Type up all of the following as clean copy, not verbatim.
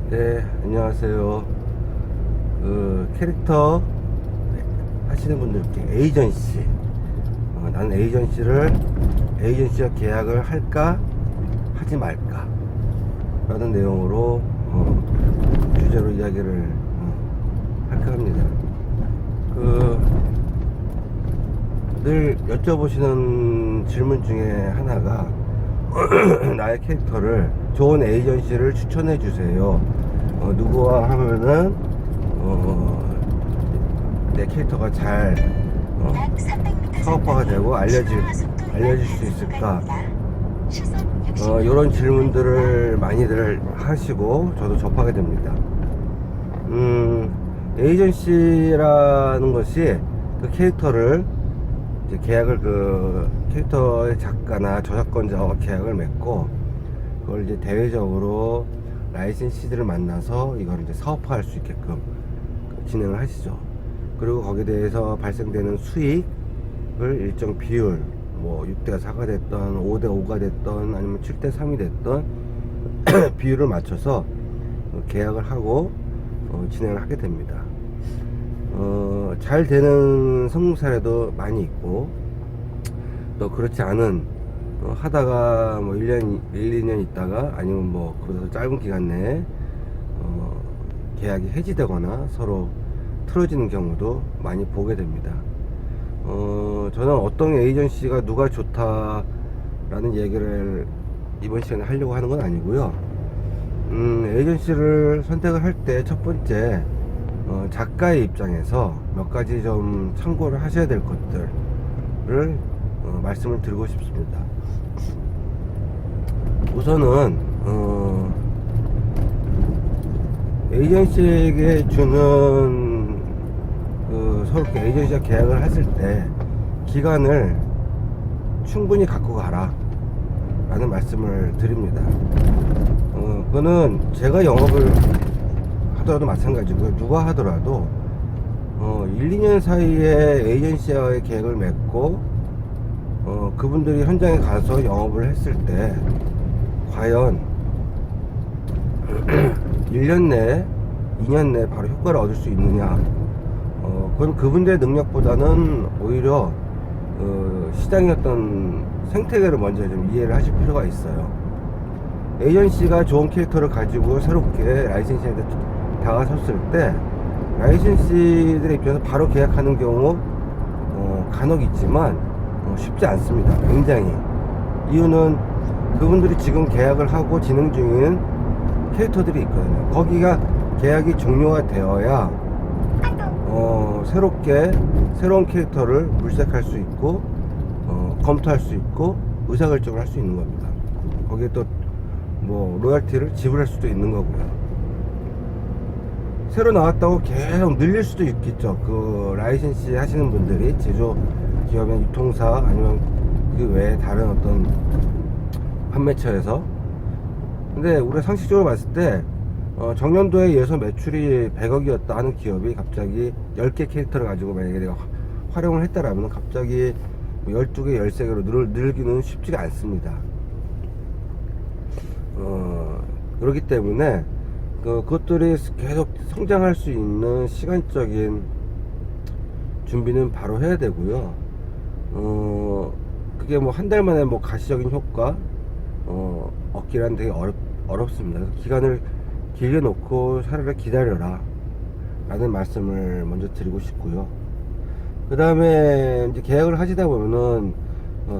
네, 안녕하세요. 캐릭터 하시는 분들께 에이전시, 나는 에이전시와 계약을 할까 하지 말까 라는 내용으로 주제로 이야기를 할까 합니다. 늘 여쭤보시는 질문 중에 하나가 나의 캐릭터를 좋은 에이전시를 추천해 주세요. 누구와 하면은 내 캐릭터가 잘 사업화가 되고 알려질 수 있을까? 이런 질문들을 많이들 하시고 저도 접하게 됩니다. 에이전시라는 것이 그 캐릭터를 이제 계약을 캐릭터의 작가나 저작권자와 계약을 맺고 그걸 이제 대외적으로 라이센시들을 만나서 이걸 이제 사업화할 수 있게끔 진행을 하시죠. 그리고 거기에 대해서 발생되는 수익을 일정 비율, 뭐 6대 4가 됐던 5대 5가 됐던 아니면 7대 3이 됐던 비율을 맞춰서 계약을 하고 진행을 하게 됩니다. 잘 되는 성공 사례도 많이 있고 또 그렇지 않은 하다가 뭐 1년, 2년 있다가 아니면 뭐 그래서 짧은 기간 내에 계약이 해지되거나 서로 틀어지는 경우도 많이 보게 됩니다. 저는 어떤 에이전시가 누가 좋다라는 얘기를 이번 시간에 하려고 하는 건 아니고요. 에이전시를 선택을 할 때 첫 번째 작가의 입장에서 몇 가지 좀 참고를 하셔야 될 것들을 말씀을 드리고 싶습니다. 우선은 에이전시에게 주는 서로 에이전시와 계약을 했을 때 기간을 충분히 갖고 가라 라는 말씀을 드립니다. 그거는 제가 영업을 하더라도 마찬가지고요. 누가 하더라도 1, 2년 사이에 에이전시와의 계약을 맺고 그분들이 현장에 가서 영업을 했을 때 과연 1년 내에 2년 내에 바로 효과를 얻을 수 있느냐, 그건 그분들의 능력보다는 오히려 시장의 어떤 생태계를 먼저 좀 이해를 하실 필요가 있어요. 에이전시가 좋은 캐릭터를 가지고 새롭게 라이센시한테 다가섰을 때 라이센시들의 입장에서 바로 계약하는 경우 간혹 있지만 쉽지 않습니다. 굉장히. 이유는 그분들이 지금 계약을 하고 진행 중인 캐릭터들이 있거든요. 거기가 계약이 종료가 되어야 새로운 캐릭터를 물색할 수 있고 검토할 수 있고 의사결정을 할 수 있는 겁니다. 거기에 또 뭐 로열티를 지불할 수도 있는 거고요. 새로 나왔다고 계속 늘릴 수도 있겠죠. 그 라이센시 하시는 분들이 제조 기업의 유통사 아니면 그 외에 다른 어떤 판매처에서. 근데 우리가 상식적으로 봤을 때 정년도에 의해서 매출이 100억이었다 하는 기업이 갑자기 10개 캐릭터를 가지고 만약에 내가 활용을 했다라면 갑자기 12개, 13개로 늘기는 쉽지가 않습니다. 그렇기 때문에 그것들이 계속 성장할 수 있는 시간적인 준비는 바로 해야 되고요. 그게 뭐 한 달 만에 뭐 가시적인 효과 얻기란 되게 어렵습니다. 그래서 기간을 길게 놓고 차라리 기다려라 라는 말씀을 먼저 드리고 싶고요. 그 다음에 이제 계약을 하시다 보면은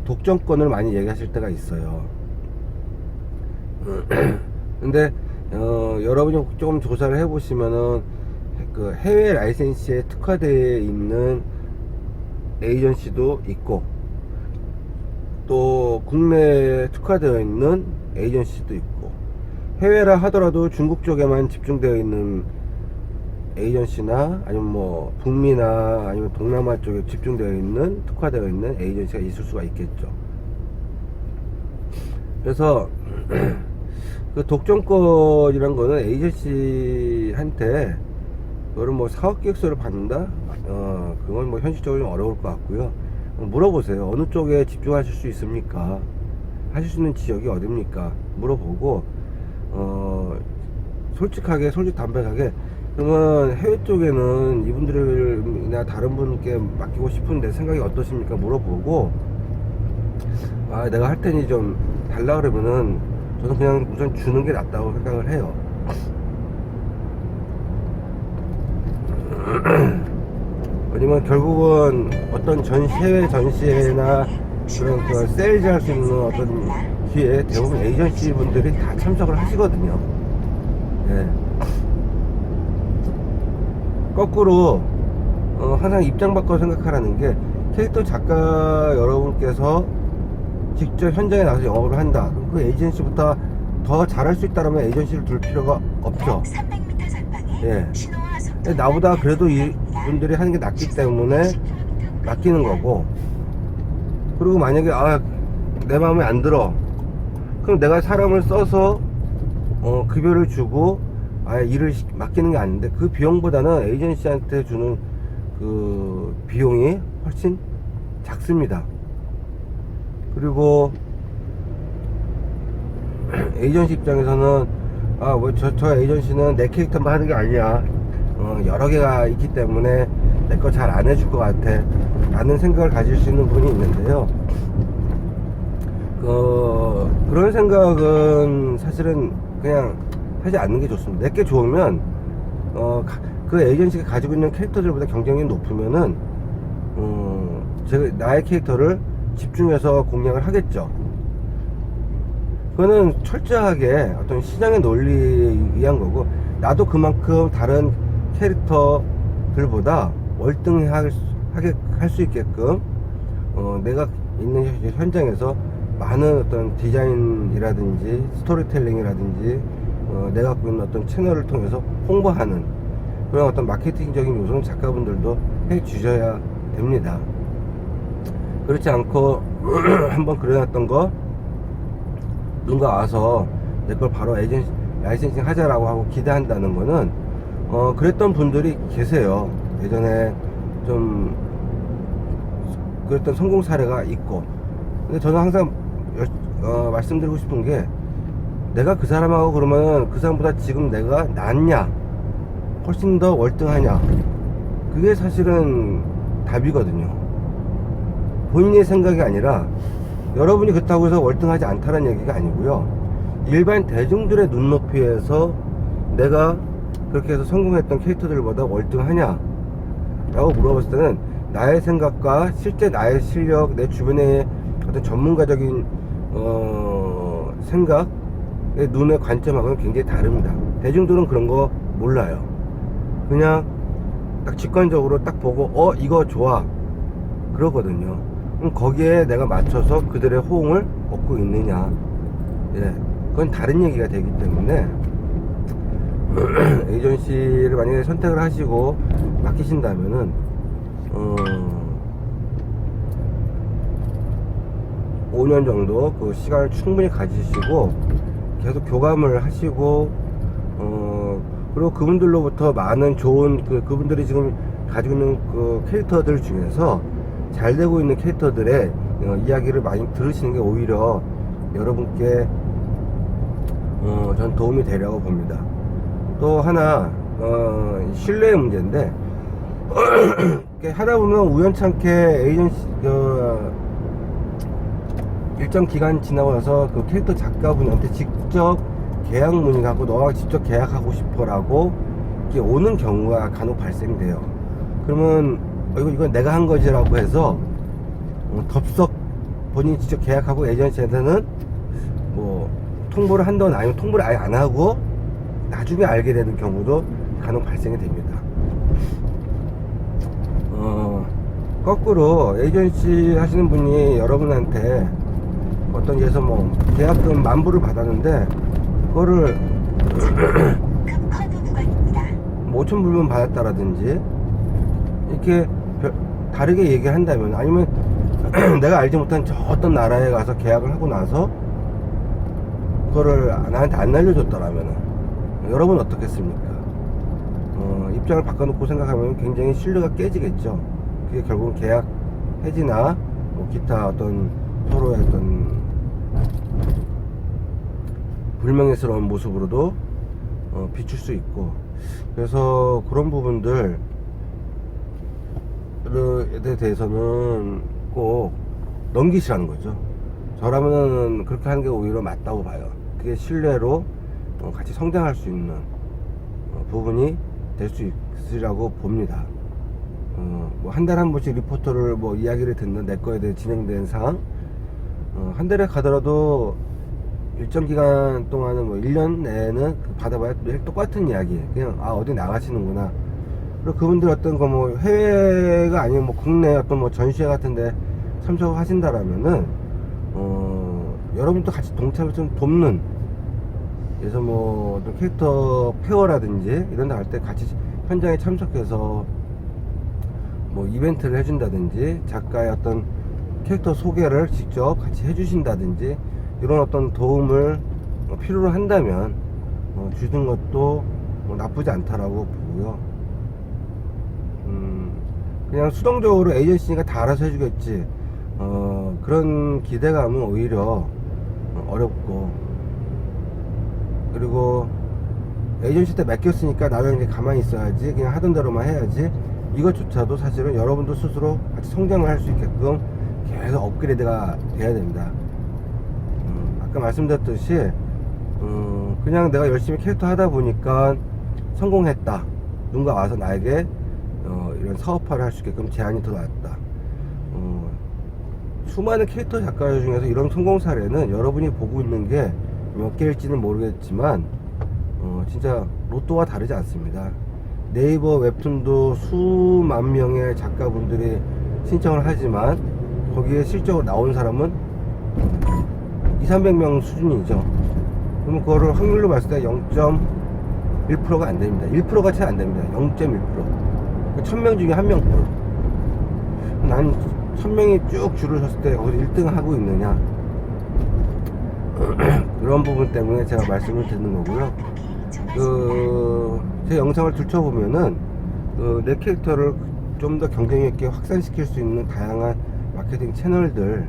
독점권을 많이 얘기하실 때가 있어요. 근데 여러분이 조금 조사를 해보시면은 그 해외 라이센시에 특화되어 있는 에이전시도 있고 또 국내에 특화되어 있는 에이전시도 있고 해외라 하더라도 중국 쪽에만 집중되어 있는 에이전시나 아니면 뭐 북미나 아니면 동남아 쪽에 집중되어 있는 특화되어 있는 에이전시가 있을 수가 있겠죠. 그래서 그 독점권이란 거는 에이전시한테 그거를 뭐 사업 계획서를 받는다? 그건 뭐 현실적으로 좀 어려울 것 같고요. 물어보세요. 어느 쪽에 집중하실 수 있습니까? 하실 수 있는 지역이 어딥니까? 물어보고 솔직하게 솔직담백하게, 그러면 해외 쪽에는 이분들이나 다른 분께 맡기고 싶은데 생각이 어떠십니까 물어보고, 아 내가 할 테니 좀 달라 그러면은 저는 그냥 우선 주는 게 낫다고 생각을 해요. 왜냐면 결국은 어떤 해외 전시회나 그런 그 세일즈 할 수 있는 어떤 기회에 대부분 에이전시 분들이 다 참석을 하시거든요. 예. 거꾸로 항상 입장 바꿔 생각하라는 게, 캐릭터 작가 여러분께서 직접 현장에 나가서 영업을 한다. 그 에이전시부터 더 잘할 수 있다면 에이전시를 둘 필요가 없죠. 예. 나보다 그래도 이분들이 하는 게 낫기 때문에 맡기는 거고, 그리고 만약에 내 마음에 안 들어, 그럼 내가 사람을 써서 급여를 주고 일을 맡기는 게 아닌데, 그 비용보다는 에이전시한테 주는 그 비용이 훨씬 작습니다. 그리고 에이전시 입장에서는 저 에이전시는 내 캐릭터만 하는 게 아니야, 여러 개가 있기 때문에 내 거 잘 안 해줄 것 같아 라는 생각을 가질 수 있는 분이 있는데요. 그런 생각은 사실은 그냥 하지 않는 게 좋습니다. 내게 좋으면 그 에이전시가 가지고 있는 캐릭터들보다 경쟁력이 높으면은 나의 캐릭터를 집중해서 공략을 하겠죠. 그거는 철저하게 어떤 시장의 논리에 의한 거고, 나도 그만큼 다른 캐릭터들보다 월등하게 할 수 있게끔 내가 있는 현장에서 많은 어떤 디자인이라든지 스토리텔링이라든지 내가 갖고 있는 어떤 채널을 통해서 홍보하는 그런 어떤 마케팅적인 요소는 작가분들도 해 주셔야 됩니다. 그렇지 않고 한번 그려놨던 거 누군가 와서 내 걸 바로 라이센싱 하자라고 하고 기대한다는 거는 그랬던 분들이 계세요. 예전에 좀 그랬던 성공 사례가 있고. 근데 저는 항상 말씀드리고 싶은 게, 내가 그 사람하고 그러면 그 사람보다 지금 내가 낫냐, 훨씬 더 월등하냐, 그게 사실은 답이거든요. 본인의 생각이 아니라, 여러분이 그렇다고 해서 월등하지 않다는 얘기가 아니고요, 일반 대중들의 눈높이에서 내가 그렇게 해서 성공했던 캐릭터들보다 월등하냐 라고 물어봤을 때는, 나의 생각과 실제 나의 실력, 내 주변의 어떤 전문가적인 생각, 눈의 관점하고는 굉장히 다릅니다. 대중들은 그런 거 몰라요. 그냥 딱 직관적으로 딱 보고 이거 좋아 그러거든요. 그럼 거기에 내가 맞춰서 그들의 호응을 얻고 있느냐, 그건 다른 얘기가 되기 때문에 에이전시를 만약에 선택을 하시고 맡기신다면은 5년 정도 그 시간을 충분히 가지시고 계속 교감을 하시고, 그리고 그분들로부터 많은 좋은 그분들이 지금 가지고 있는 그 캐릭터들 중에서 잘 되고 있는 캐릭터들의 이야기를 많이 들으시는 게 오히려 여러분께 전 도움이 되려고 봅니다. 또 하나 신뢰의 문제인데, 하다 보면 우연찮게 에이전시 일정 기간 지나고 나서 그 캐릭터 작가분한테 직접 계약 문의하고 너와 직접 계약하고 싶어라고 이렇게 오는 경우가 간혹 발생돼요. 그러면 이건 내가 한 거지라고 해서 덥석 본인이 직접 계약하고 에이전시한테는 뭐 통보를 한다거나 아니면 통보를 아예 안 하고 나중에 알게 되는 경우도 간혹 발생이 됩니다. 거꾸로 에이전시 하시는 분이 여러분한테 어떤 예서 뭐 계약금 10,000불을 받았는데 그거를 뭐 5,000불만 받았다라든지 이렇게 다르게 얘기를 한다면, 아니면 내가 알지 못한 저 어떤 나라에 가서 계약을 하고 나서 그거를 나한테 안 날려줬더라면 여러분 어떻겠습니까? 입장을 바꿔놓고 생각하면 굉장히 신뢰가 깨지겠죠. 그게 결국은 계약 해지나 뭐 기타 어떤 서로의 어떤 불명예스러운 모습으로도 비출 수 있고, 그래서 그런 부분들에 대해서는 꼭 넘기시라는 거죠. 저라면 그렇게 하는 게 오히려 맞다고 봐요. 그게 신뢰로 같이 성장할 수 있는 부분이 될 수 있으리라고 봅니다. 뭐 한 달에 한 번씩 리포터를 뭐 이야기를 듣는 내 거에 대해 진행된 사항, 한 달에 가더라도 일정 기간 동안은 뭐 1년 내에는 받아봐야 늘 똑같은 이야기. 그냥 어디 나가시는구나. 그리고 그분들 어떤 거 뭐 해외가 아니면 뭐 국내 어떤 뭐 전시회 같은데 참석하신다라면은 여러분도 같이 동참해서 돕는, 그래서 뭐 어떤 캐릭터 페어라든지 이런 데 갈 때 같이 현장에 참석해서 뭐 이벤트를 해준다든지, 작가의 어떤 캐릭터 소개를 직접 같이 해주신다든지, 이런 어떤 도움을 필요로 한다면 주는 것도 뭐 나쁘지 않다라고 보고요. 그냥 수동적으로 에이전시가 다 알아서 해주겠지, 그런 기대감은 오히려 어렵고, 그리고 에이전시 때 맡겼으니까 나는 이제 가만히 있어야지, 그냥 하던 대로만 해야지, 이것조차도 사실은 여러분도 스스로 같이 성장을 할 수 있게끔 계속 업그레이드가 돼야 됩니다. 아까 말씀드렸듯이 그냥 내가 열심히 캐릭터 하다 보니까 성공했다, 누군가 와서 나에게 이런 사업화를 할 수 있게끔 제안이 들어왔다. 수많은 캐릭터 작가 중에서 이런 성공 사례는 여러분이 보고 있는 게 몇 개일지는 모르겠지만 진짜 로또와 다르지 않습니다. 네이버 웹툰도 수만 명의 작가분들이 신청을 하지만 거기에 실적으로 나온 사람은 200~300명 수준이죠. 그러면 그거를 확률로 봤을 때 0.1%가 안 됩니다. 1%가 채 안 됩니다. 0.1%. 1000명 중에 1명 꼴. 난 1000명이 쭉 줄을 섰을 때 거기서 1등 하고 있느냐. 그런 부분 때문에 제가 말씀을 드리는 거고요. 제 영상을 들춰보면은 내 캐릭터를 좀 더 경쟁력 있게 확산시킬 수 있는 다양한 마케팅 채널들,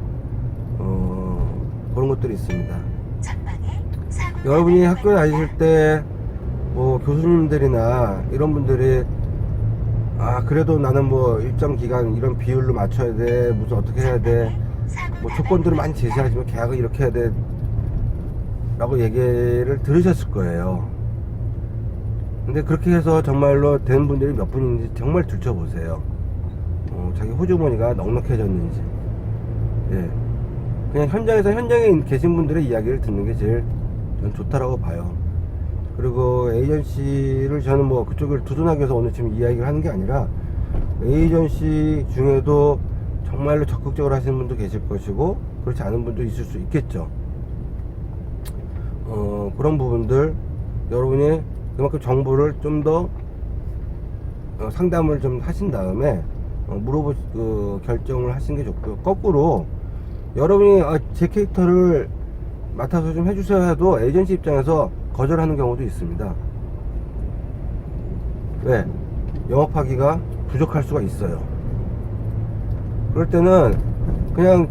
그런 것들이 있습니다. 여러분이 학교에 다니실 때 뭐 교수님들이나 이런 분들이 그래도 나는 뭐 일정 기간 이런 비율로 맞춰야 돼, 무슨 어떻게 해야 돼, 뭐 조건들을 많이 제시하지만 계약을 이렇게 해야 돼 라고 얘기를 들으셨을 거예요. 근데 그렇게 해서 정말로 된 분들이 몇 분인지 정말 들춰보세요. 자기 호주머니가 넉넉해졌는지. 예. 그냥 현장에 계신 분들의 이야기를 듣는 게 제일 전 좋다라고 봐요. 그리고 에이전시를 저는 뭐 그쪽을 두둔하기 위해서 오늘 지금 이야기를 하는 게 아니라, 에이전시 중에도 정말로 적극적으로 하시는 분도 계실 것이고 그렇지 않은 분도 있을 수 있겠죠. 그런 부분들 여러분이 그만큼 정보를 좀 더 상담을 좀 하신 다음에 결정을 하시는 게 좋고요. 거꾸로 여러분이 제 캐릭터를 맡아서 좀 해주셔야 해도 에이전시 입장에서 거절하는 경우도 있습니다. 왜? 영업하기가 부족할 수가 있어요. 그럴 때는 그냥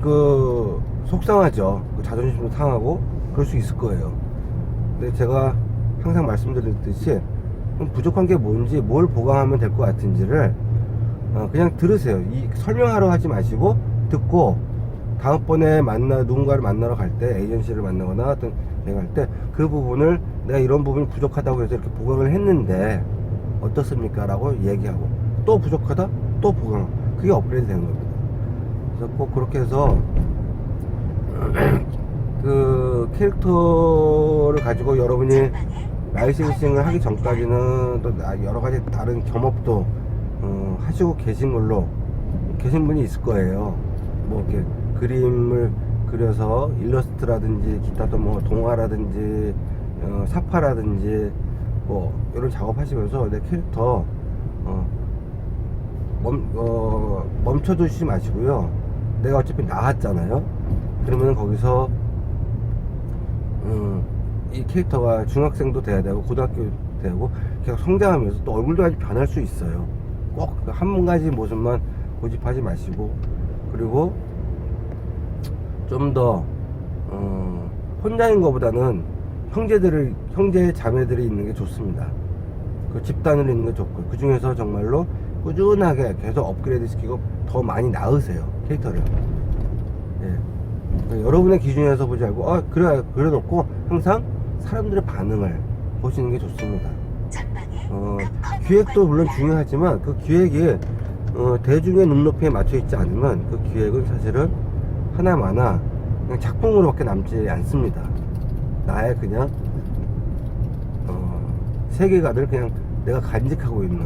속상하죠. 자존심도 상하고 그럴 수 있을 거예요. 근데 제가 항상 말씀드렸듯이 부족한 게 뭔지, 뭘 보강하면 될 것 같은지를 그냥 들으세요. 설명하러 하지 마시고 듣고, 다음번에 누군가를 만나러 갈 때, 에이전시를 만나거나 어떤 여행 갈 때 그 부분을 내가 이런 부분이 부족하다고 해서 이렇게 보강을 했는데 어떻습니까? 라고 얘기하고, 또 부족하다? 또 보강. 그게 업그레이드 되는 겁니다. 그래서 꼭 그렇게 해서 캐릭터를 가지고 여러분이 라이센싱을 하기 전까지는 또 여러 가지 다른 겸업도 하시고 계신 분이 있을 거예요. 뭐 이렇게 그림을 그려서 일러스트라든지 기타 또 뭐 동화라든지 사파라든지 뭐 이런 작업하시면서 내 캐릭터 멈춰두시지 마시고요. 내가 어차피 나왔잖아요. 그러면 거기서 이 캐릭터가 중학생도 돼야 되고 고등학교 되고 계속 성장하면서 또 얼굴도 아주 변할 수 있어요. 꼭 한 가지 모습만 고집하지 마시고, 그리고 좀 더 혼자인 것보다는 형제 자매들이 있는 게 좋습니다. 그 집단으로 있는 게 좋고, 그 중에서 정말로 꾸준하게 계속 업그레이드 시키고 더 많이 낳으세요, 캐릭터를. 예. 그러니까 여러분의 기준에서 보지 말고, 그래 놓고 항상 사람들의 반응을 보시는 게 좋습니다. 기획도 물론 중요하지만 그 기획이 대중의 눈높이에 맞춰 있지 않으면 그 기획은 사실은 하나마나 그냥 작품으로밖에 남지 않습니다. 나의 그냥 세계관을 그냥 내가 간직하고 있는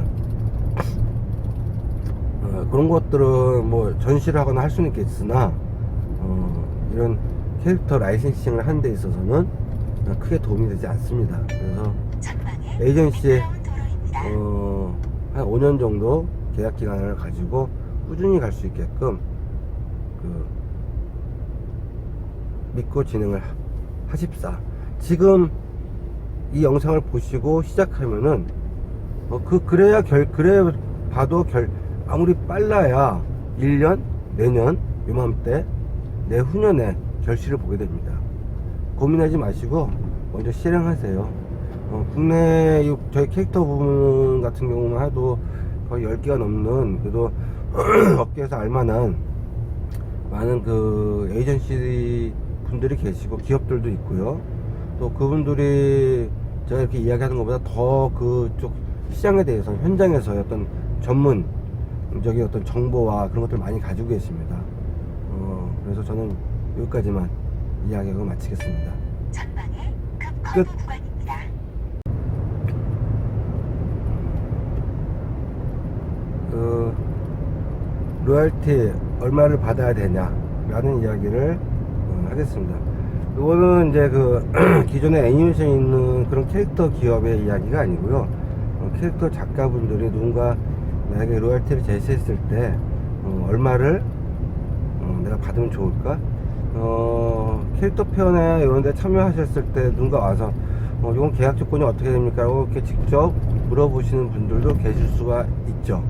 그런 것들은 뭐 전시를 하거나 할 수는 있겠으나 이런 캐릭터 라이센싱을 하는 데 있어서는 크게 도움이 되지 않습니다. 그래서 에이전시에 한 5년 정도 계약 기간을 가지고 꾸준히 갈 수 있게끔 믿고 진행을 하십사. 지금 이 영상을 보시고 시작하면은 그래야 봐도 아무리 빨라야 1년, 내년 요맘때 내후년에 결실을 보게 됩니다. 고민하지 마시고 먼저 실행하세요. 국내 저희 캐릭터 부분 같은 경우만 해도 거의 10개가 넘는, 그래도 업계에서 알만한 많은 그 에이전시 분들이 계시고 기업들도 있고요. 또 그분들이 제가 이렇게 이야기하는 것보다 더 그쪽 시장에 대해서 현장에서 어떤 전문적인 어떤 정보와 그런 것들을 많이 가지고 계십니다. 그래서 저는 여기까지만 이야기하고 마치겠습니다. 끝. 로열티 얼마를 받아야 되냐 라는 이야기를 하겠습니다. 이거는 이제 기존에 애니메이션에 있는 그런 캐릭터 기업의 이야기가 아니고요. 캐릭터 작가분들이 누군가 나에게 로열티를 제시했을 때 얼마를 내가 받으면 좋을까? 캐릭터 편에 이런 데 참여하셨을 때 누군가 와서 이건 계약 조건이 어떻게 됩니까? 라고 이렇게 직접 물어보시는 분들도 계실 수가 있죠.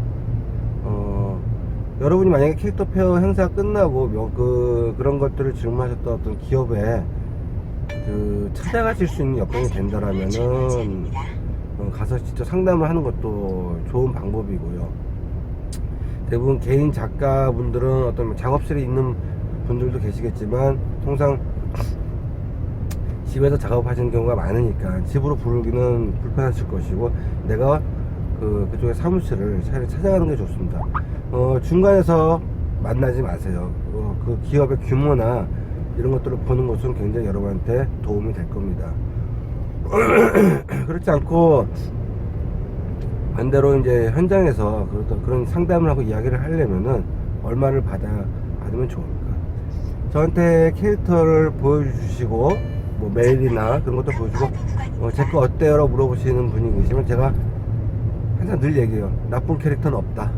여러분이 만약에 캐릭터 페어 행사 끝나고 그런 것들을 질문하셨던 어떤 기업에 찾아가실 수 있는 여건이 된다라면은 가서 직접 상담을 하는 것도 좋은 방법이고요. 대부분 개인 작가분들은 어떤 작업실에 있는 분들도 계시겠지만 통상 집에서 작업하시는 경우가 많으니까 집으로 부르기는 불편하실 것이고, 내가 그쪽에 사무실을 찾아가는 게 좋습니다. 중간에서 만나지 마세요. 그 기업의 규모나 이런 것들을 보는 것은 굉장히 여러분한테 도움이 될 겁니다. 그렇지 않고 반대로 이제 현장에서 그런 상담을 하고 이야기를 하려면은 얼마를 받으면 좋을까? 저한테 캐릭터를 보여주시고 뭐 메일이나 그런 것도 보여주고 제 거 어때요? 라고 물어보시는 분이 계시면 제가 항상 늘 얘기해요. 나쁜 캐릭터는 없다.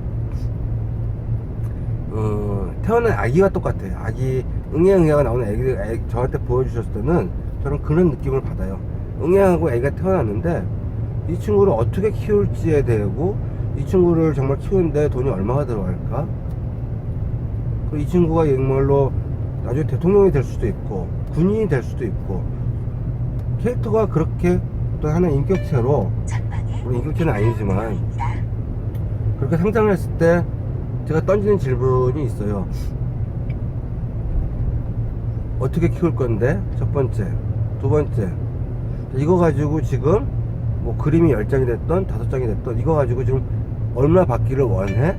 태어난 아기와 똑같아요. 아기 응애응애가 나오는 애기 저한테 보여주셨을 때는 저는 그런 느낌을 받아요. 응애하고 애기가 태어났는데 이 친구를 어떻게 키울지에 대고, 이 친구를 정말 키우는데 돈이 얼마가 들어갈까? 이 친구가 정말로 나중에 대통령이 될 수도 있고 군인이 될 수도 있고, 캐릭터가 그렇게 또 하나의 인격체로, 물론 인격체는 아니지만 그렇게 상상을 했을 때 제가 던지는 질문이 있어요. 어떻게 키울 건데? 첫 번째. 두 번째, 이거 가지고 지금 뭐 그림이 10장이 됐던 5장이 됐던 이거 가지고 지금 얼마 받기를 원해?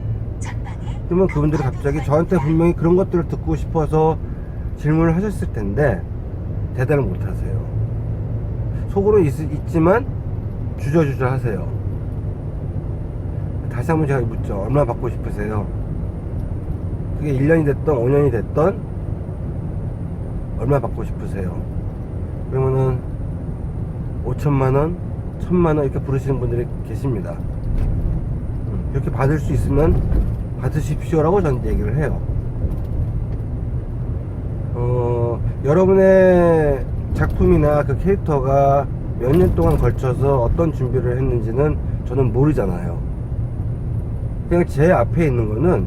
그러면 그분들이 갑자기 저한테 분명히 그런 것들을 듣고 싶어서 질문을 하셨을 텐데 대답을 못 하세요. 속으로 있지만 주저주저 하세요. 다시 한번 제가 묻죠. 얼마 받고 싶으세요? 그게 1년이 됐던 5년이 됐던 얼마 받고 싶으세요? 그러면은 5천만원, 1,000만원 이렇게 부르시는 분들이 계십니다. 이렇게 받을 수 있으면 받으십시오 라고 저는 얘기를 해요. 여러분의 작품이나 그 캐릭터가 몇 년 동안 걸쳐서 어떤 준비를 했는지는 저는 모르잖아요. 그냥 제 앞에 있는 거는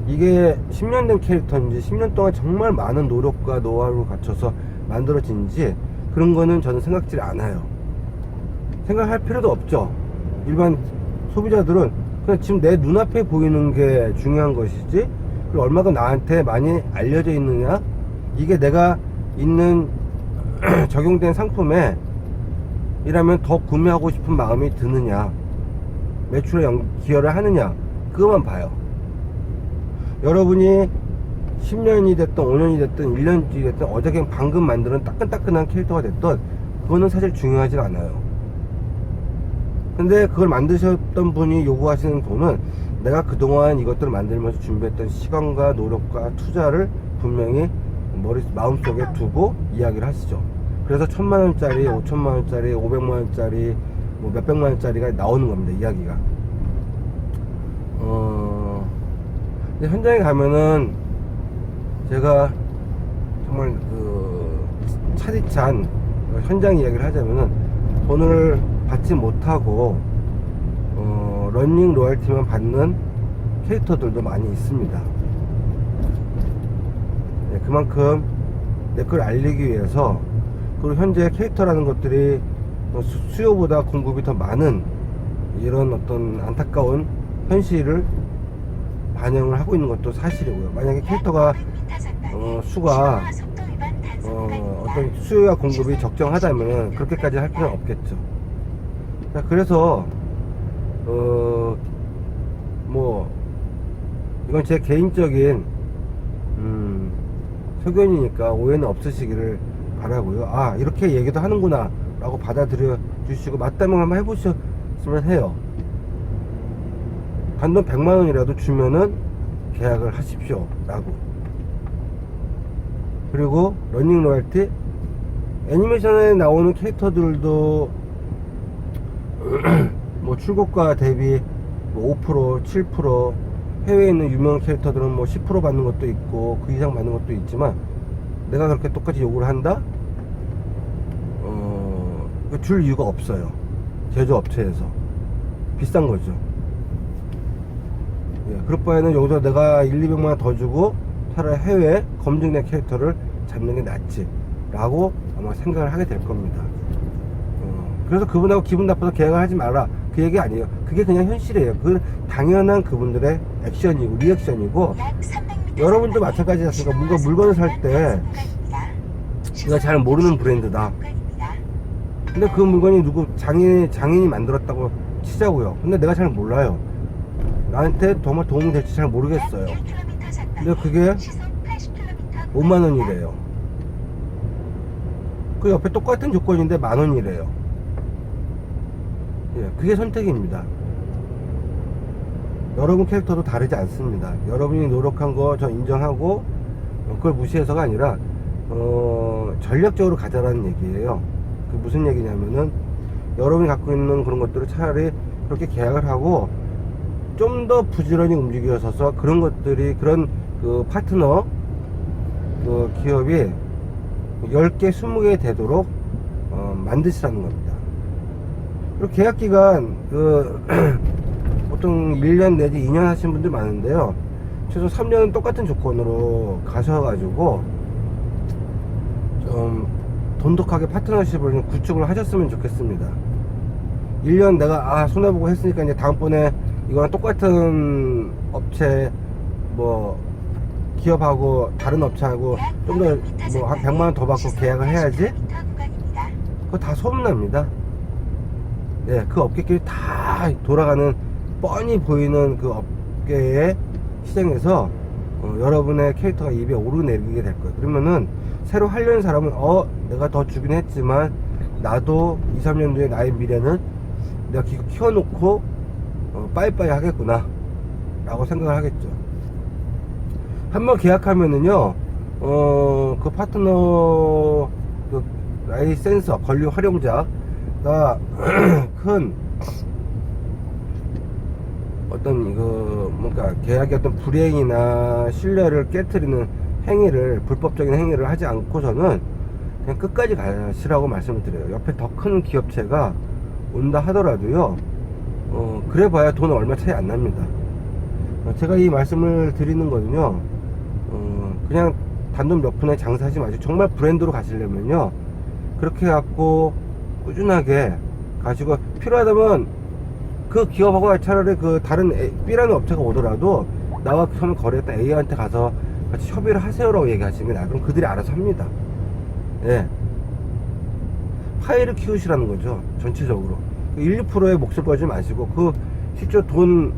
이게 10년 된 캐릭터인지 10년 동안 정말 많은 노력과 노하우를 갖춰서 만들어진지, 그런 거는 저는 생각지 않아요. 생각할 필요도 없죠. 일반 소비자들은 그냥 지금 내 눈앞에 보이는 게 중요한 것이지, 그리고 얼마가 나한테 많이 알려져 있느냐, 이게 내가 있는 적용된 상품에 이라면 더 구매하고 싶은 마음이 드느냐, 매출에 기여를 하느냐, 그것만 봐요. 여러분이 10년이 됐든 5년이 됐든 1년이 됐든 어저께 방금 만드는 따끈따끈한 캐릭터가 됐든 그거는 사실 중요하지 않아요. 근데 그걸 만드셨던 분이 요구하시는 돈은 내가 그동안 이것들을 만들면서 준비했던 시간과 노력과 투자를 분명히 마음속에 두고 이야기를 하시죠. 그래서 1000만원짜리, 5천만원짜리, 500만원짜리, 뭐 몇백만원짜리가 나오는 겁니다, 이야기가. 근데 현장에 가면은 제가 정말 차디찬 현장 이야기를 하자면은 돈을 받지 못하고 러닝 로열티만 받는 캐릭터들도 많이 있습니다. 네, 그만큼 내 걸 알리기 위해서, 그리고 현재 캐릭터라는 것들이 수요보다 공급이 더 많은 이런 어떤 안타까운 현실을 반영을 하고 있는 것도 사실이고요. 만약에 캐릭터가 수가 어떤 수요와 공급이 적정하다면 그렇게까지 할 필요는 없겠죠. 자, 그래서 뭐 이건 제 개인적인 소견이니까 오해는 없으시기를 바라고요. 아, 이렇게 얘기도 하는구나 라고 받아들여 주시고 맞다면 한번 해보셨으면 해요. 단돈 100만원이라도 주면은 계약을 하십시오 라고. 그리고 러닝 로열티, 애니메이션에 나오는 캐릭터들도 뭐 출고가 대비 뭐 5%, 7%, 해외에 있는 유명 캐릭터들은 뭐 10% 받는 것도 있고 그 이상 받는 것도 있지만, 내가 그렇게 똑같이 요구를 한다? 줄 이유가 없어요. 제조업체에서 비싼 거죠. 예, 그럴 바에는 여기서 내가 1,200만원 더 주고 차라리 해외 검증된 캐릭터를 잡는 게 낫지 라고 아마 생각을 하게 될 겁니다. 그래서 그분하고 기분 나빠서 계약을 하지 마라, 그 얘기 아니에요. 그게 그냥 현실이에요. 그 당연한 그분들의 액션이고 리액션이고, 여러분도 마찬가지지 않습니까? 뭔가 물건을 살 때 내가 잘 모르는 브랜드다, 근데 그 물건이 누구 장인이 만들었다고 치자고요. 근데 내가 잘 몰라요. 나한테 정말 도움이 될지 잘 모르겠어요. 근데 그게 5만원이래요. 그 옆에 똑같은 조건인데 만원이래요. 예, 그게 선택입니다. 여러분 캐릭터도 다르지 않습니다. 여러분이 노력한 거 저 인정하고 그걸 무시해서가 아니라 전략적으로 가자라는 얘기예요. 그 무슨 얘기냐면은, 여러분이 갖고 있는 그런 것들을 차라리 그렇게 계약을 하고 좀 더 부지런히 움직여서서 그런 것들이, 그런 그 파트너 그 기업이 10개, 20개 되도록 만드시라는 겁니다. 그리고 계약기간 보통 1년 내지 2년 하신 분들 많은데요, 최소 3년은 똑같은 조건으로 가셔가지고 좀 돈독하게 파트너십을 구축을 하셨으면 좋겠습니다. 1년 내가 손해보고 했으니까 이제 다음번에 이거랑 똑같은 업체 뭐 기업하고 다른 업체하고 좀 더 뭐 한 100만원 더 받고 계약을 해야지, 그거 다 소문납니다. 네, 그 업계끼리 다 돌아가는 뻔히 보이는 그 업계의 시장에서 여러분의 캐릭터가 입에 오르내리게 될 거예요. 그러면은 새로 하려는 사람은 내가 더 주긴 했지만 나도 2, 3년 뒤에 나의 미래는 내가 키워놓고 빠이빠이 하겠구나 라고 생각을 하겠죠. 한번 계약하면은요, 그 파트너 그 라이센서 권리 활용자가 큰 어떤 뭔가 계약의 어떤 불이행이나 신뢰를 깨트리는 행위를, 불법적인 행위를 하지 않고서는 그냥 끝까지 가시라고 말씀을 드려요. 옆에 더 큰 기업체가 온다 하더라도요, 그래 봐야 돈 얼마 차이 안 납니다. 제가 이 말씀을 드리는 거는요, 그냥 단돈 몇 푼에 장사하지 마시고 정말 브랜드로 가시려면요, 그렇게 해갖고 꾸준하게 가지고 필요하다면 그 기업하고 차라리 그 다른 B라는 업체가 오더라도 나와 처음 거래했던 A한테 가서 같이 협의를 하세요라고 얘기하시는 게 나아요. 그럼 그들이 알아서 합니다. 예. 파일을 키우시라는 거죠. 전체적으로 1, 2%의 몫을 걸지 마시고 그 실제 돈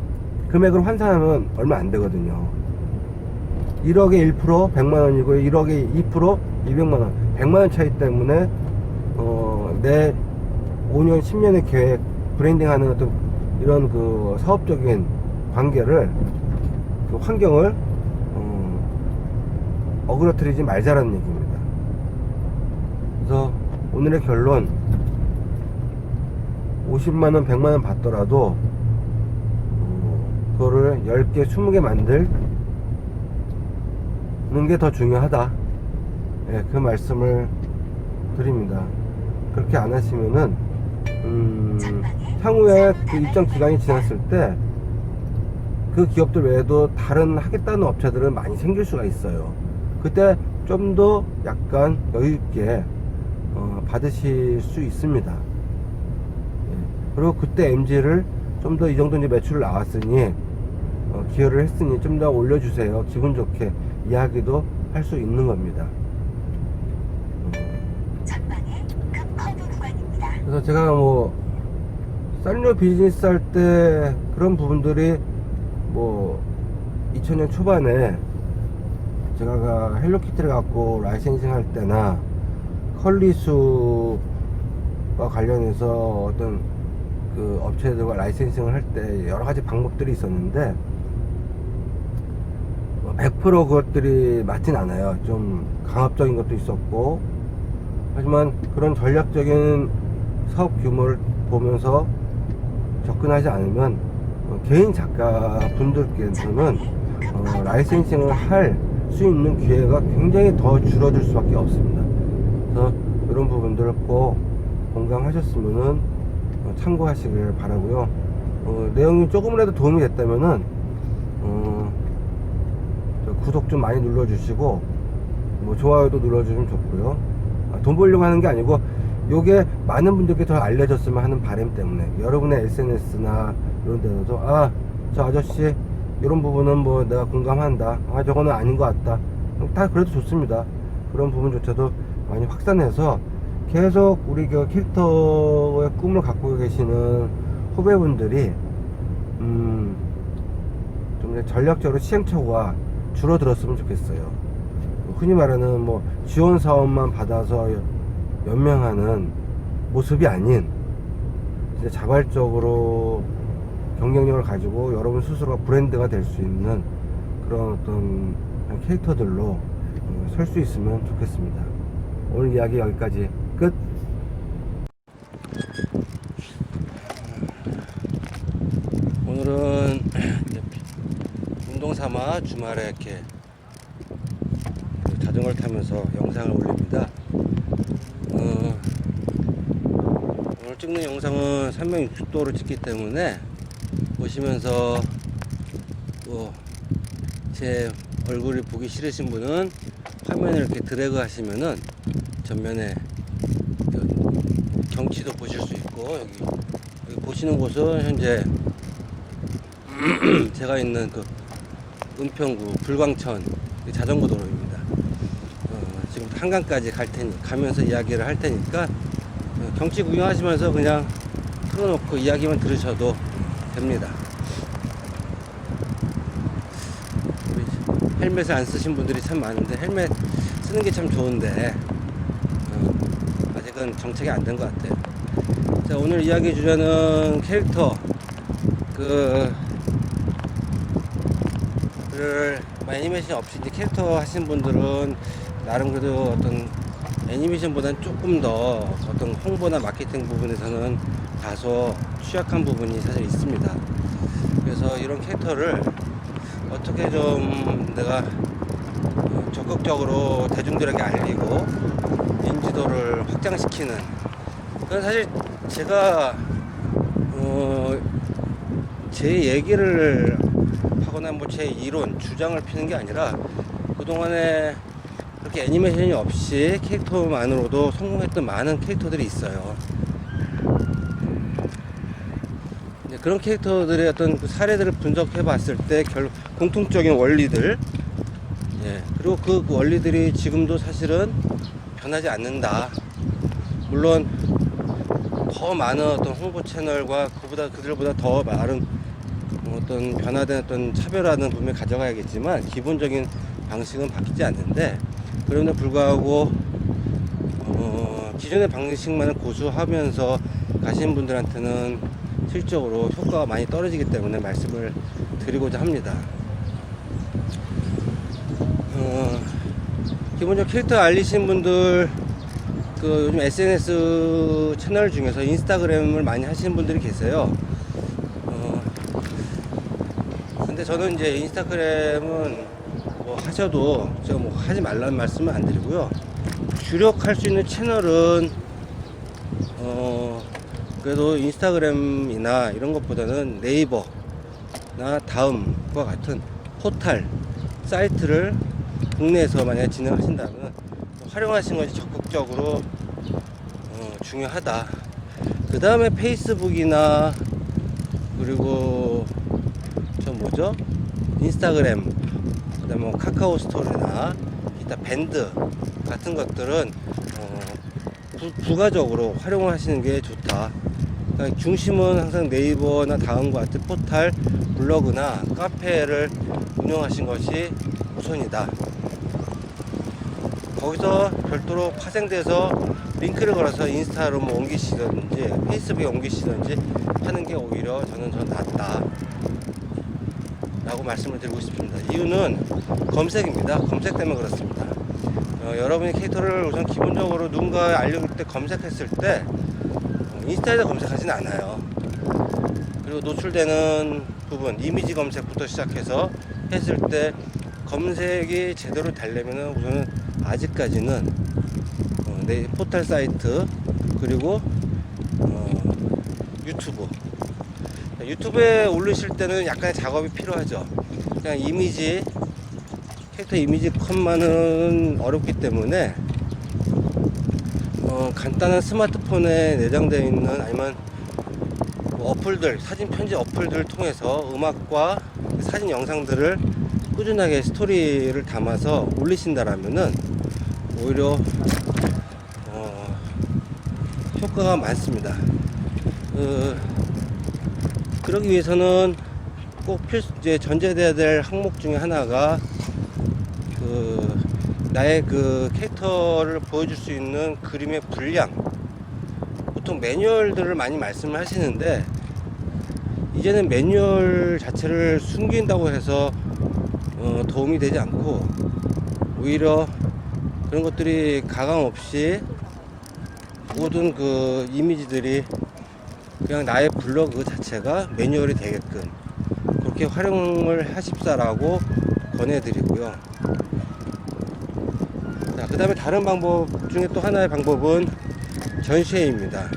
금액을 환산하면 얼마 안 되거든요. 1억에 1% 100만원이고 1억에 2% 200만원 100만원 차이 때문에 내 5년 10년의 계획 브랜딩 하는 어떤 이런 그 사업적인 관계를 그 환경을 어그러뜨리지 말자라는 얘기입니다. 그래서 오늘의 결론 50만원 100만원 받더라도 그거를 10개 20개 만들는 게 더 중요하다. 예, 그 말씀을 드립니다. 그렇게 안 하시면은 향후에 그 일정 기간이 지났을 때 그 기업들 외에도 다른 하겠다는 업체들은 많이 생길 수가 있어요. 그때 좀 더 약간 여유있게 받으실 수 있습니다. 예, 그리고 그때 MG를 좀 더 이 정도 이제 매출 나왔으니 기여를 했으니 좀 더 올려주세요. 기분 좋게 이야기도 할 수 있는 겁니다. 그래서 제가 뭐 쌀료 비즈니스 할 때 그런 부분들이 뭐 2000년 초반에 제가 헬로키티를 갖고 라이센싱 할 때나 컬리수와 관련해서 어떤 그 업체들과 라이센싱을 할 때 여러 가지 방법들이 있었는데 100% 그것들이 맞진 않아요. 좀 강압적인 것도 있었고, 하지만 그런 전략적인 사업 규모를 보면서 접근하지 않으면 개인 작가 분들께서는 라이센싱을 할 수 있는 기회가 굉장히 더 줄어들 수밖에 없습니다. 그래서 이런 부분들을 꼭 공감하셨으면은 참고하시길 바라고요. 내용이 조금이라도 도움이 됐다면은 구독 좀 많이 눌러주시고 뭐 좋아요도 눌러주시면 좋고요. 돈 벌려고 하는 게 아니고 요게 많은 분들께 더 알려졌으면 하는 바람 때문에 여러분의 SNS나 이런 데서도 저 아저씨 이런 부분은 뭐 내가 공감한다, 저거는 아닌 것 같다, 다 그래도 좋습니다. 그런 부분조차도 많이 확산해서 계속 우리 그 캐릭터의 꿈을 갖고 계시는 후배분들이 좀 전략적으로 시행착오가 줄어들었으면 좋겠어요. 흔히 말하는 뭐 지원 사업만 받아서 연명하는 모습이 아닌 이제 자발적으로 경쟁력을 가지고 여러분 스스로가 브랜드가 될 수 있는 그런 어떤 캐릭터들로 설 수 있으면 좋겠습니다. 오늘 이야기 여기까지 끝. 오늘은 운동 삼아 주말에 이렇게 자전거를 타면서 영상을 올립니다. 오늘 찍는 영상은 360도로 찍기 때문에 보시면서 제 얼굴이 보기 싫으신 분은 화면을 이렇게 드래그 하시면은 전면에 경치도 보실 수 있고, 여기 보시는 곳은 현재 제가 있는 그 은평구 불광천 자전거 도로입니다. 지금 한강까지 갈 테니 가면서 이야기를 할 테니까 경치 구경하시면서 그냥 틀어놓고 이야기만 들으셔도 됩니다. 헬멧을 안 쓰신 분들이 참 많은데 헬멧 쓰는 게 참 좋은데 아직은 정착이 안 된 것 같아요. 자, 오늘 이야기 주제는 캐릭터 애니메이션 없이 이제 캐릭터 하신 분들은 나름 그래도 어떤 애니메이션보다는 조금 더 어떤 홍보나 마케팅 부분에서는 다소 취약한 부분이 사실 있습니다. 그래서 이런 캐릭터를 어떻게 좀 내가 적극적으로 대중들에게 알리고 인지도를 확장시키는, 그건 사실 제가 제 얘기를 하거나 뭐 제 이론 주장을 피는 게 아니라 그동안에 그렇게 애니메이션이 없이 캐릭터만으로도 성공했던 많은 캐릭터들이 있어요. 그런 캐릭터들의 어떤 그 사례들을 분석해 봤을 때 공통적인 원리들, 그리고 그 원리들이 지금도 사실은 변하지 않는다. 물론 더 많은 어떤 홍보 채널과 그들보다 더 많은 어떤 변화된 어떤 차별화는 분명히 가져가야겠지만 기본적인 방식은 바뀌지 않는데, 그럼에도 불구하고 기존의 방식만을 고수하면서 가시는 분들한테는 실적으로 효과가 많이 떨어지기 때문에 말씀을 드리고자 합니다. 기본적으로 캐릭터 알리신 분들, 그 요즘 SNS 채널 중에서 인스타그램을 많이 하시는 분들이 계세요. 근데 저는 이제 인스타그램은 뭐 하셔도 제가 뭐 하지 말라는 말씀은 안 드리고요. 주력할 수 있는 채널은 그래도 인스타그램이나 이런 것보다는 네이버나 다음과 같은 포털 사이트를 국내에서 만약에 진행하신다면 활용하시는 것이 적극적으로 중요하다. 그 다음에 페이스북이나 그리고 인스타그램, 그 다음에 카카오 스토리나 기타 밴드 같은 것들은 부가적으로 활용을 하시는 게 좋다. 그러니까 중심은 항상 네이버나 다음과 같은 포털, 블로그나 카페를 운영하신 것이 우선이다. 거기서 별도로 파생돼서 링크를 걸어서 인스타로 뭐 옮기시든지 페이스북에 옮기시든지 하는 게 오히려 저는 낫다 라고 말씀을 드리고 싶습니다. 이유는 검색입니다. 검색 때문에 그렇습니다. 여러분이 캐릭터를 우선 기본적으로 누군가 알려줄 때 검색했을 때 인스타에다 검색하진 않아요. 그리고 노출되는 부분, 이미지 검색부터 시작해서 했을 때 검색이 제대로 되려면 우선은 아직까지는 내 포털 사이트, 그리고 유튜브에 올리실 때는 약간의 작업이 필요하죠. 그냥 캐릭터 이미지 컷만은 어렵기 때문에 간단한 스마트폰에 내장되어 있는 아니면 어플들, 사진 편집 어플들을 통해서 음악과 사진 영상들을 꾸준하게 스토리를 담아서 올리신다라면은 오히려 효과가 많습니다. 그러기 위해서는 꼭 이제 전제돼야 될 항목 중에 하나가 나의 그 캐릭터를 보여줄 수 있는 그림의 분량. 보통 매뉴얼들을 많이 말씀을 하시는데 이제는 매뉴얼 자체를 숨긴다고 해서 도움이 되지 않고 오히려 그런 것들이 가감 없이 모든 그 이미지들이 그냥 나의 블로그 자체가 매뉴얼이 되게끔 그렇게 활용을 하십사라고 권해드리고요. 자, 그 다음에 다른 방법 중에 또 하나의 방법은 전시회입니다.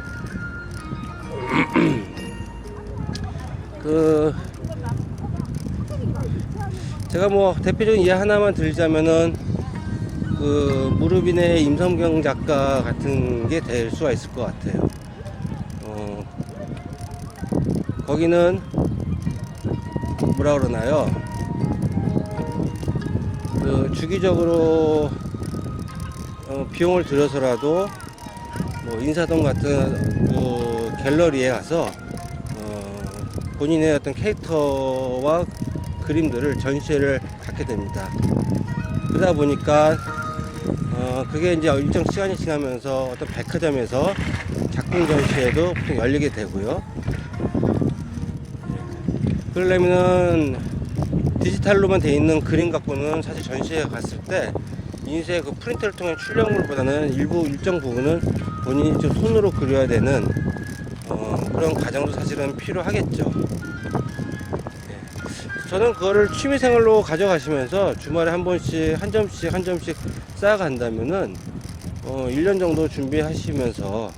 제가 뭐 대표적인 예 하나만 들자면은 무르빈의 임성경 작가 같은 게 될 수가 있을 것 같아요. 거기는 뭐라 그러나요? 주기적으로 비용을 들여서라도 뭐 인사동 같은 갤러리에 가서 본인의 어떤 캐릭터와 그림들을 전시회를 갖게 됩니다. 그러다 보니까 그게 이제 일정 시간이 지나면서 어떤 백화점에서 작품 전시회도 보통 열리게 되고요. 그러려면은 디지털로만 돼 있는 그림 갖고는 사실 전시회에 갔을 때 인쇄 그 프린터를 통한 출력물보다는 일정 부분은 본인이 좀 손으로 그려야 되는 그런 과정도 사실은 필요하겠죠. 저는 그거를 취미생활로 가져가시면서 주말에 한 번씩 한 점씩 쌓아간다면은 1년 정도 준비하시면서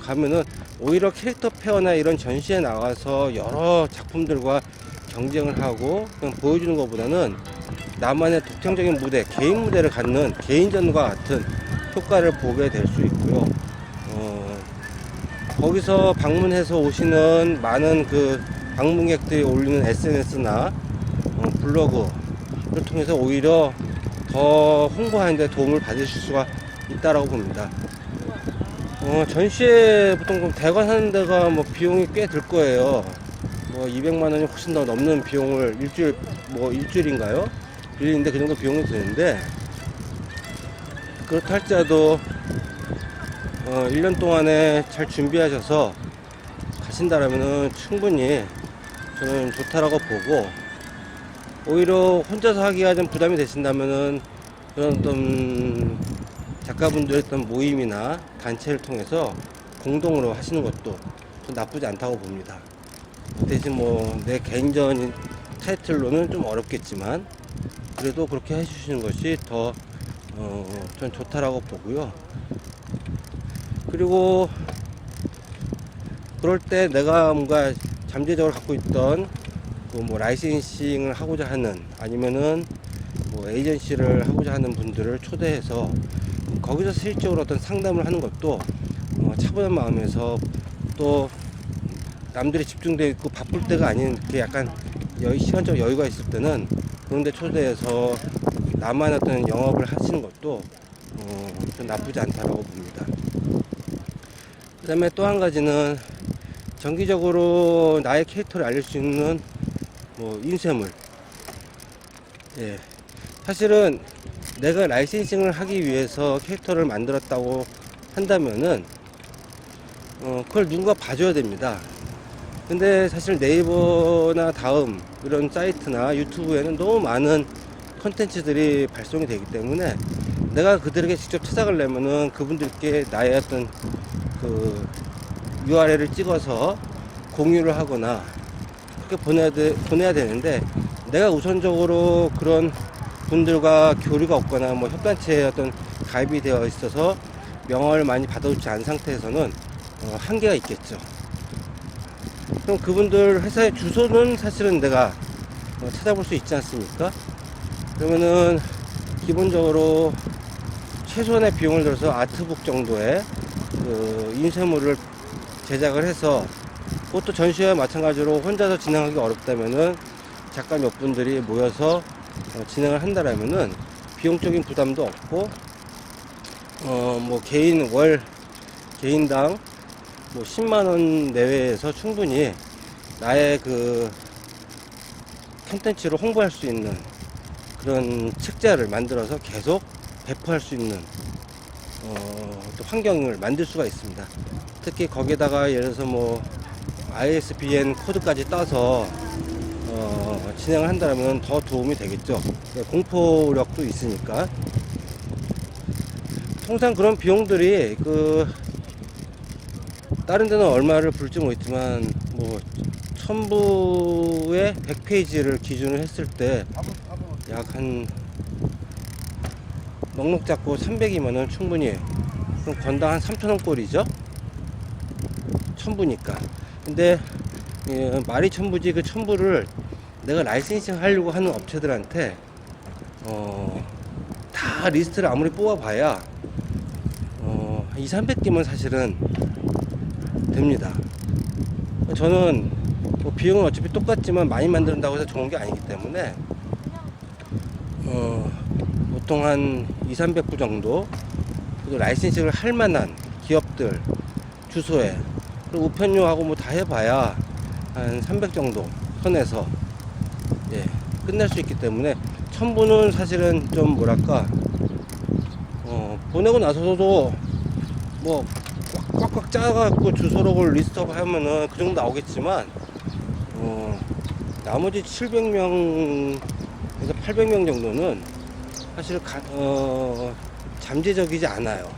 가면은 오히려 캐릭터 페어나 이런 전시에 나가서 여러 작품들과 경쟁을 하고 그냥 보여주는 것보다는 나만의 독창적인 무대, 개인 무대를 갖는 개인전과 같은 효과를 보게 될 수 있고요. 거기서 방문해서 오시는 많은 그 방문객들이 올리는 SNS나 블로그를 통해서 오히려 더 홍보하는 데 도움을 받으실 수가 있다라고 봅니다. 전시회 보통 대관하는 데가 뭐 비용이 꽤 들 거예요. 뭐 200만 원이 훨씬 더 넘는 비용을 일주일인가요? 빌리는데 그 정도 비용이 드는데, 그렇다 할지라도 1년 동안에 잘 준비하셔서 가신다라면은 충분히 저는 좋다라고 보고, 오히려 혼자서 하기가 좀 부담이 되신다면은 그런 어떤 작가분들의 어떤 모임이나 단체를 통해서 공동으로 하시는 것도 좀 나쁘지 않다고 봅니다. 대신 뭐 내 개인전 타이틀로는 좀 어렵겠지만 그래도 그렇게 해주시는 것이 더 전 좋다라고 보고요. 그리고 그럴 때 내가 뭔가 잠재적으로 갖고 있던 뭐 라이센싱을 하고자 하는, 아니면은 뭐 에이전시를 하고자 하는 분들을 초대해서 거기서 실질적으로 어떤 상담을 하는 것도 차분한 마음에서, 또 남들이 집중되어 있고 바쁠 때가 아닌 게 약간 시간적 여유가 있을 때는 그런 데 초대해서 나만 어떤 영업을 하시는 것도 좀 나쁘지 않다라고 봅니다. 그 다음에 또 한 가지는 정기적으로 나의 캐릭터를 알릴 수 있는 뭐 인쇄물. 예. 사실은 내가 라이센싱을 하기 위해서 캐릭터를 만들었다고 한다면은 그걸 누군가 봐줘야 됩니다. 근데 사실 네이버나 다음 이런 사이트나 유튜브에는 너무 많은 컨텐츠들이 발송이 되기 때문에 내가 그들에게 직접 찾아가려면은 그분들께 나의 어떤 그 URL을 찍어서 공유를 하거나 그렇게 보내야 되는데, 내가 우선적으로 그런 분들과 교류가 없거나 뭐 협단체에 어떤 가입이 되어 있어서 명함을 많이 받아오지 않은 상태에서는 한계가 있겠죠. 그럼 그분들 회사의 주소는 사실은 내가 찾아볼 수 있지 않습니까? 그러면은 기본적으로 최소한의 비용을 들어서 아트북 정도의 그 인쇄물을 제작을 해서, 그것도 전시회와 마찬가지로 혼자서 진행하기 어렵다면은 작가 몇 분들이 모여서 진행을 한다라면은 비용적인 부담도 없고, 뭐 개인당 뭐 10만원 내외에서 충분히 나의 그 콘텐츠로 홍보할 수 있는 그런 책자를 만들어서 계속 배포할 수 있는 또 환경을 만들 수가 있습니다. 특히 거기에다가 예를 들어서 뭐 ISBN 코드까지 따서 진행을 한다면 더 도움이 되겠죠. 공포력도 있으니까. 통상 그런 비용들이 다른 데는 얼마를 부를지 모르겠지만 뭐 1000부에 100페이지를 기준으로 했을 때 약 한 넉넉 잡고 300이면은 충분히, 그럼 건당 한 3,000원 꼴이죠. 1000부니까. 근데 말이 1000부지, 그 1000부를 내가 라이센싱 하려고 하는 업체들한테 다 리스트를 아무리 뽑아봐야 200~300개면 사실은 됩니다. 저는 뭐 비용은 어차피 똑같지만 많이 만든다고 해서 좋은 게 아니기 때문에 보통 한 200~300부 정도 라이센싱을 할 만한 기업들 주소에, 그리고 우편료하고 뭐 다 해봐야 한 300 정도 선에서 끝낼 수 있기 때문에 1000부는 사실은 좀 뭐랄까 보내고 나서도 뭐 꽉꽉 짜갖고 주소록을 리스트업 하면은 그 정도 나오겠지만 나머지 700명에서 800명 정도는 사실 잠재적이지 않아요.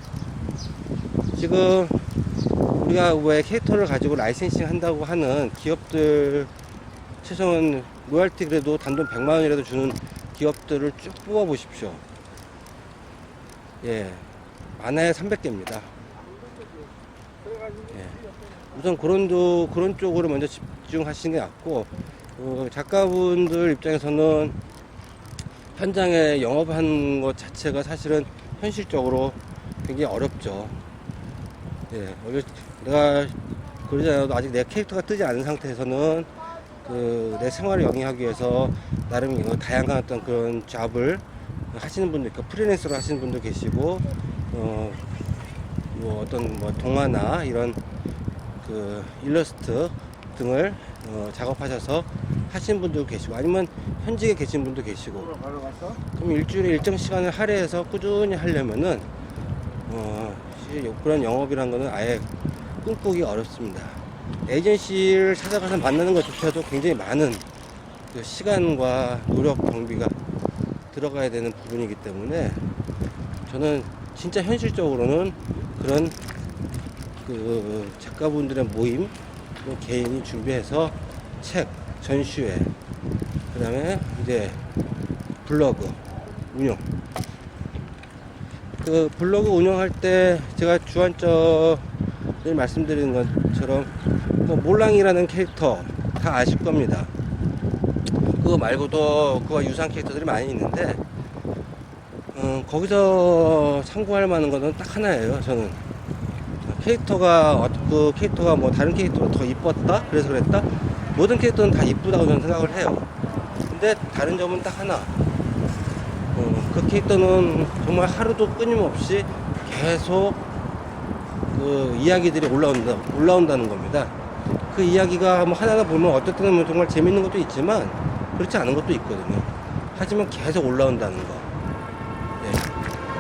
지금 우리가 왜 캐릭터를 가지고 라이센싱 한다고 하는 기업들, 최소한 로열티 그래도 단돈 100만원이라도 주는 기업들을 쭉 뽑아 보십시오. 많아야 300개입니다. 우선 그런 쪽으로 먼저 집중하시는 게 낫고, 작가분들 입장에서는 현장에 영업하는 것 자체가 사실은 현실적으로 굉장히 어렵죠. 예, 내가 그러잖아요. 아직 내 캐릭터가 뜨지 않은 상태에서는 내 생활을 영위하기 위해서 나름 다양한 어떤 그런 잡을 하시는 분들, 그러니까 프리랜서로 하시는 분도 계시고, 뭐 어떤 뭐 동화나 이런 그 일러스트 등을 작업하셔서 하시는 분도 계시고, 아니면 현직에 계신 분도 계시고. 그럼 일주일에 일정 시간을 할애해서 꾸준히 하려면은 그런 영업이란 거는 아예 꿈꾸기 어렵습니다. 에이전시를 찾아가서 만나는 것조차도 굉장히 많은 그 시간과 노력 경비가 들어가야 되는 부분이기 때문에, 저는 진짜 현실적으로는 그런 그 작가분들의 모임, 개인이 준비해서 책, 전시회, 그 다음에 이제 블로그 운영. 그 블로그 운영할 때 제가 주안점을 말씀드리는 것처럼 뭐 몰랑이라는 캐릭터 다 아실 겁니다. 그거 말고도 그와 유사한 캐릭터들이 많이 있는데, 거기서 참고할 만한 거는 딱 하나예요. 저는 그 캐릭터가 뭐 다른 캐릭터보다 더 이뻤다, 그래서 그랬다. 모든 캐릭터는 다 이쁘다고 저는 생각을 해요. 근데 다른 점은 딱 하나, 그 캐릭터는 정말 하루도 끊임없이 계속 그 이야기들이 올라온다는 겁니다. 그 이야기가 뭐 하나하나 보면 어떨 때는 뭐 정말 재밌는 것도 있지만 그렇지 않은 것도 있거든요. 하지만 계속 올라온다는 거.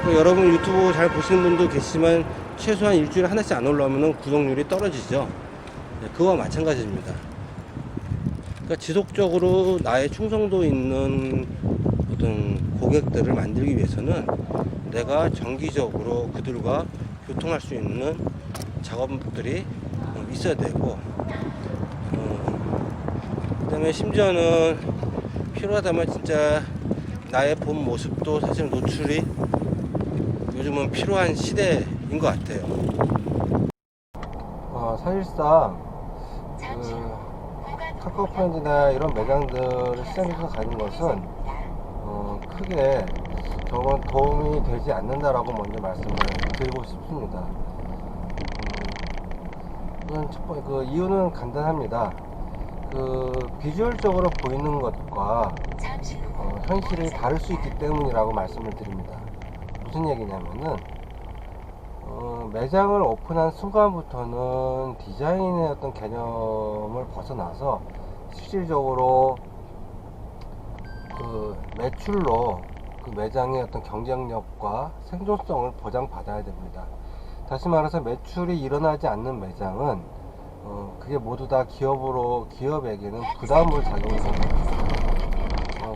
예. 여러분 유튜브 잘 보시는 분도 계시지만 최소한 일주일에 하나씩 안 올라오면 구독률이 떨어지죠. 예, 그거와 마찬가지입니다. 그러니까 지속적으로 나의 충성도 있는 어떤 고객들을 만들기 위해서는 내가 정기적으로 그들과 교통할 수 있는 작업들이 있어야 되고, 그 다음에 심지어는 필요하다면 진짜 나의 본 모습도 사실 노출이 요즘은 필요한 시대인 것 같아요. 사실상 카카오 프렌즈나 이런 매장들을 시장에서 가는 것은 크게 저건 도움이 되지 않는다라고 먼저 말씀을 드리고 싶습니다. 그 이유는 간단합니다. 그 비주얼적으로 보이는 것과 현실이 다를 수 있기 때문이라고 말씀을 드립니다. 무슨 얘기냐면은 매장을 오픈한 순간부터는 디자인의 어떤 개념을 벗어나서 실질적으로 그 매출로 그 매장의 어떤 경쟁력과 생존성을 보장받아야 됩니다. 다시 말해서 매출이 일어나지 않는 매장은 그게 모두 다 기업에게는 부담을 작용합니다.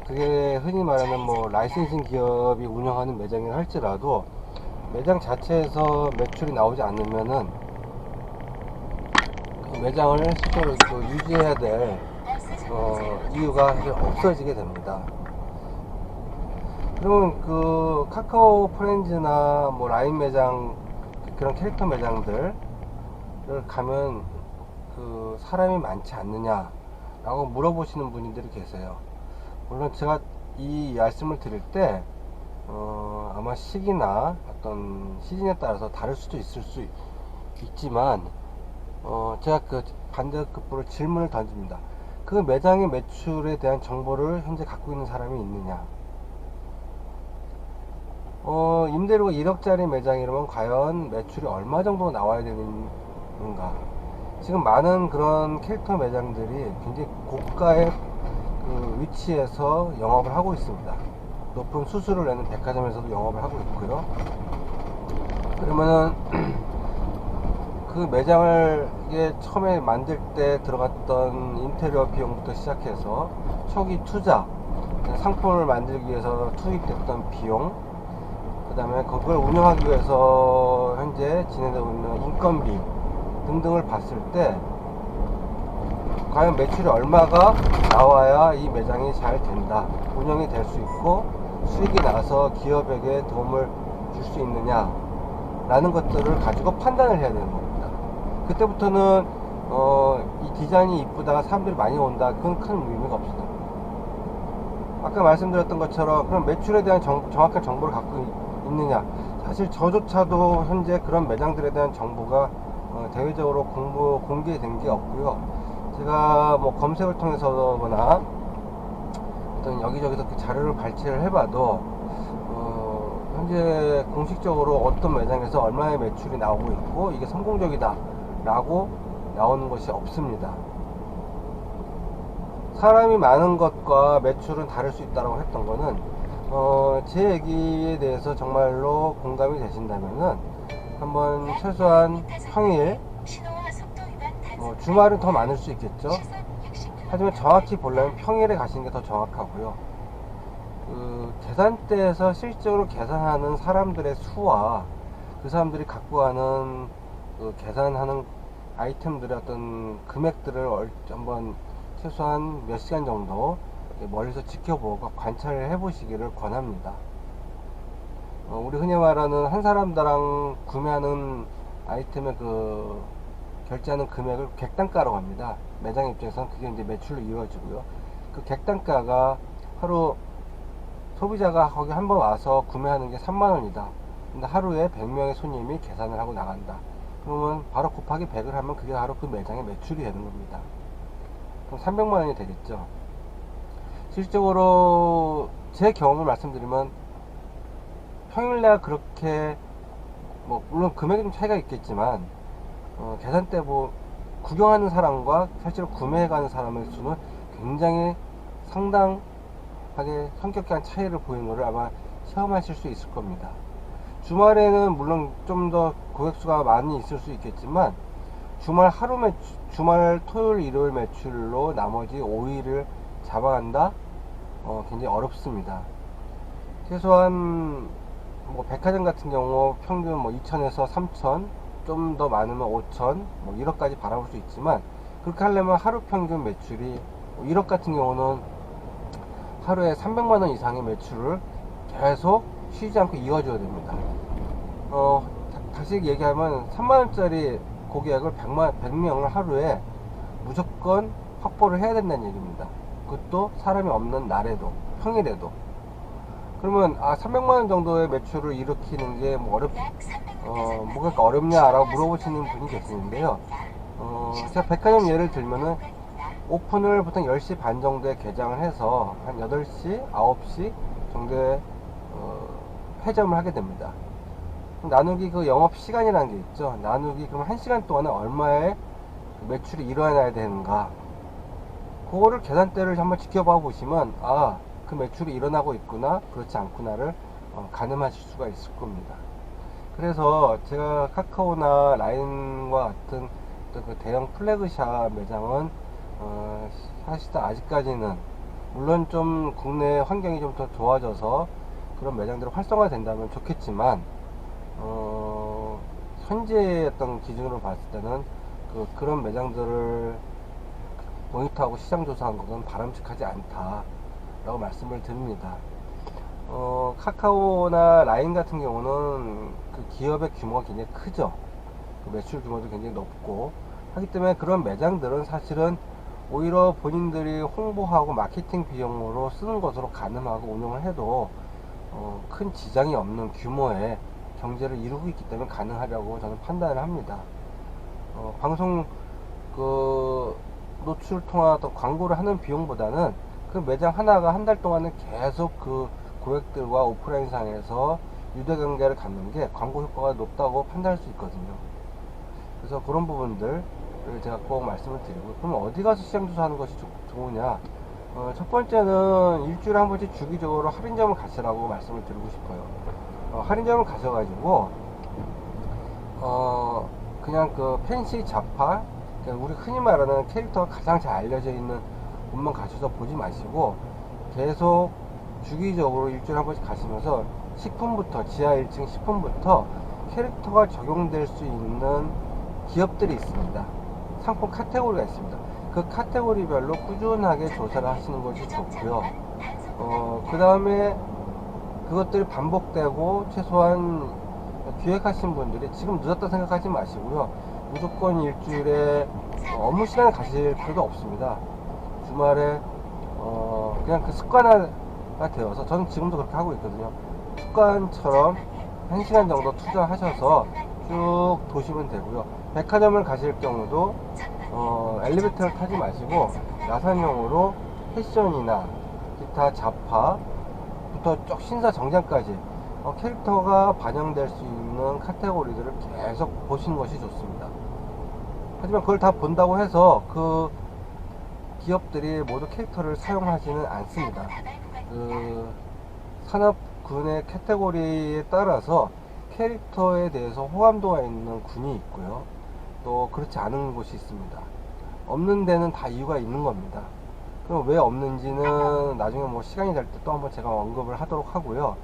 그게 흔히 말하는 뭐 라이센싱 기업이 운영하는 매장이라 할지라도 매장 자체에서 매출이 나오지 않으면은 그 매장을 스스로 유지해야 될 이유가 없어지게 됩니다. 그러면 그 카카오 프렌즈나 뭐 라인 매장, 그런 캐릭터 매장들을 가면 그 사람이 많지 않느냐 라고 물어보시는 분들이 계세요. 물론 제가 이 말씀을 드릴 때 아마 시기나 어떤 시즌에 따라서 다를 수도 있지만 제가 그 반대급부로 질문을 던집니다. 그 매장의 매출에 대한 정보를 현재 갖고 있는 사람이 있느냐? 임대료가 1억짜리 매장이라면 과연 매출이 얼마 정도 나와야 되는가? 지금 많은 그런 캐릭터 매장들이 굉장히 고가의 그 위치에서 영업을 하고 있습니다. 높은 수수료를 내는 백화점에서도 영업을 하고 있고요. 그러면은 그 매장을 이게 처음에 만들 때 들어갔던 인테리어 비용부터 시작해서 초기 투자, 상품을 만들기 위해서 투입됐던 비용, 그 다음에 그걸 운영하기 위해서 현재 진행되고 있는 인건비 등등을 봤을 때 과연 매출이 얼마가 나와야 이 매장이 잘 된다, 운영이 될 수 있고 수익이 나서 기업에게 도움을 줄 수 있느냐 라는 것들을 가지고 판단을 해야 되는 겁니다. 그때부터는 이 디자인이 이쁘다, 사람들이 많이 온다, 그건 큰 의미가 없습니다. 아까 말씀드렸던 것처럼 그럼 매출에 대한 정확한 정보를 갖고 있느냐, 사실 저조차도 현재 그런 매장들에 대한 정보가 대외적으로 공개된 게 없고요. 제가 뭐 검색을 통해서거나 어떤 여기저기서 그 자료를 발췌를 해봐도 현재 공식적으로 어떤 매장에서 얼마의 매출이 나오고 있고 이게 성공적이다 라고 나오는 것이 없습니다. 사람이 많은 것과 매출은 다를 수 있다고 했던 거는 제 얘기에 대해서 정말로 공감이 되신다면은 한번 최소한 평일, 주말은 더 많을 수 있겠죠. 하지만 정확히 보려면 평일에 가시는 게 더 정확하고요. 계산대에서 실제로 계산하는 사람들의 수와 그 사람들이 갖고 가는 계산하는 아이템들의 어떤 금액들을 한번 최소한 몇 시간 정도 멀리서 지켜보고 관찰을 해보시기를 권합니다. 우리 흔히 말하는 한 사람당 구매하는 아이템의 그 결제하는 금액을 객단가라고 합니다. 매장 입장에서는 그게 이제 매출로 이루어지고요. 그 객단가가 하루 소비자가 거기 한번 와서 구매하는 게 3만원이다. 근데 하루에 100명의 손님이 계산을 하고 나간다. 그러면 바로 곱하기 100을 하면 그게 바로 그 매장의 매출이 되는 겁니다. 그럼 300만원이 되겠죠. 실질적으로 제 경험을 말씀드리면 평일날 그렇게 물론 금액이 좀 차이가 있겠지만 계산대 구경하는 사람과 실제로 구매해가는 사람의 수는 굉장히 상당하게 성격한 차이를 보이는 것을 아마 체험하실 수 있을 겁니다. 주말에는 물론 좀 더 고객수가 많이 있을 수 있겠지만 주말 토요일 일요일 매출로 나머지 5일을 잡아간다? 굉장히 어렵습니다. 최소한 백화점 같은 경우 평균 2천에서 3천, 좀 더 많으면 5천, 1억까지 바라볼 수 있지만 그렇게 하려면 하루 평균 매출이 1억 같은 경우는 하루에 300만원 이상의 매출을 계속 쉬지 않고 이어줘야 됩니다. 다시 얘기하면 3만원짜리 고객을 100명을 하루에 무조건 확보를 해야 된다는 얘기입니다. 그것도 사람이 없는 날에도, 평일에도. 그러면 300만원 정도의 매출을 일으키는 게 뭐가 어렵냐라고 물어보시는 분이 계시는데요. 제가 백화점 예를 들면은 오픈을 보통 10시 반 정도에 개장을 해서 한 8시, 9시 정도에 폐점을 하게 됩니다. 나누기 그 영업 시간이라는 게 있죠. 나누기 그럼 1시간 동안에 얼마의 매출이 일어나야 되는가, 그거를 계산대를 한번 지켜봐 보시면 그 매출이 일어나고 있구나, 그렇지 않구나를 가늠하실 수가 있을 겁니다. 그래서 제가 카카오나 라인과 같은 그 대형 플래그샵 매장은 사실상 아직까지는, 물론 좀 국내 환경이 좀 더 좋아져서 그런 매장들이 활성화 된다면 좋겠지만 현재의 어떤 기준으로 봤을 때는 그런 매장들을 모니터하고 시장 조사한 것은 바람직하지 않다라고 말씀을 드립니다. 카카오나 라인 같은 경우는 그 기업의 규모가 굉장히 크죠. 그 매출 규모도 굉장히 높고 하기 때문에 그런 매장들은 사실은 오히려 본인들이 홍보하고 마케팅 비용으로 쓰는 것으로 가늠하고 운영을 해도 큰 지장이 없는 규모의 경제를 이루고 있기 때문에 가능하려고 저는 판단을 합니다. 방송 노출 통화 또 광고를 하는 비용보다는 그 매장 하나가 한 달 동안은 계속 그 고객들과 오프라인 상에서 유대관계를 갖는 게 광고 효과가 높다고 판단할 수 있거든요. 그래서 그런 부분들을 제가 꼭 말씀을 드리고, 그럼 어디 가서 시장 조사하는 것이 좋으냐? 첫 번째는 일주일에 한 번씩 주기적으로 할인점을 가시라고 말씀을 드리고 싶어요. 할인점을 가셔가지고 그냥 그 팬시 잡화, 우리 흔히 말하는 캐릭터가 가장 잘 알려져 있는 곳만 가셔서 보지 마시고 계속 주기적으로 일주일에 한 번씩 가시면서 식품부터, 지하 1층 식품부터 캐릭터가 적용될 수 있는 기업들이 있습니다. 상품 카테고리가 있습니다. 그 카테고리별로 꾸준하게 조사를 하시는 것이 좋고요. 그 다음에 그것들이 반복되고 최소한 기획하신 분들이 지금 늦었다 생각하지 마시고요. 무조건 일주일에 업무 시간에 가실 필요도 없습니다. 주말에 그냥 그 습관화 되어서 저는 지금도 그렇게 하고 있거든요. 습관처럼 1시간 정도 투자하셔서 쭉 도시면 되고요. 백화점을 가실 경우도 엘리베이터를 타지 마시고 야산형으로 패션이나 기타 잡화부터 쭉 신사 정장까지 캐릭터가 반영될 수 있는 카테고리들을 계속 보시는 것이 좋습니다. 하지만 그걸 다 본다고 해서 그 기업들이 모두 캐릭터를 사용하지는 않습니다. 그 산업군의 카테고리에 따라서 캐릭터에 대해서 호감도가 있는 군이 있고요. 또 그렇지 않은 곳이 있습니다. 없는 데는 다 이유가 있는 겁니다. 그럼 왜 없는지는 나중에 뭐 시간이 될 때 또 한번 제가 언급을 하도록 하고요.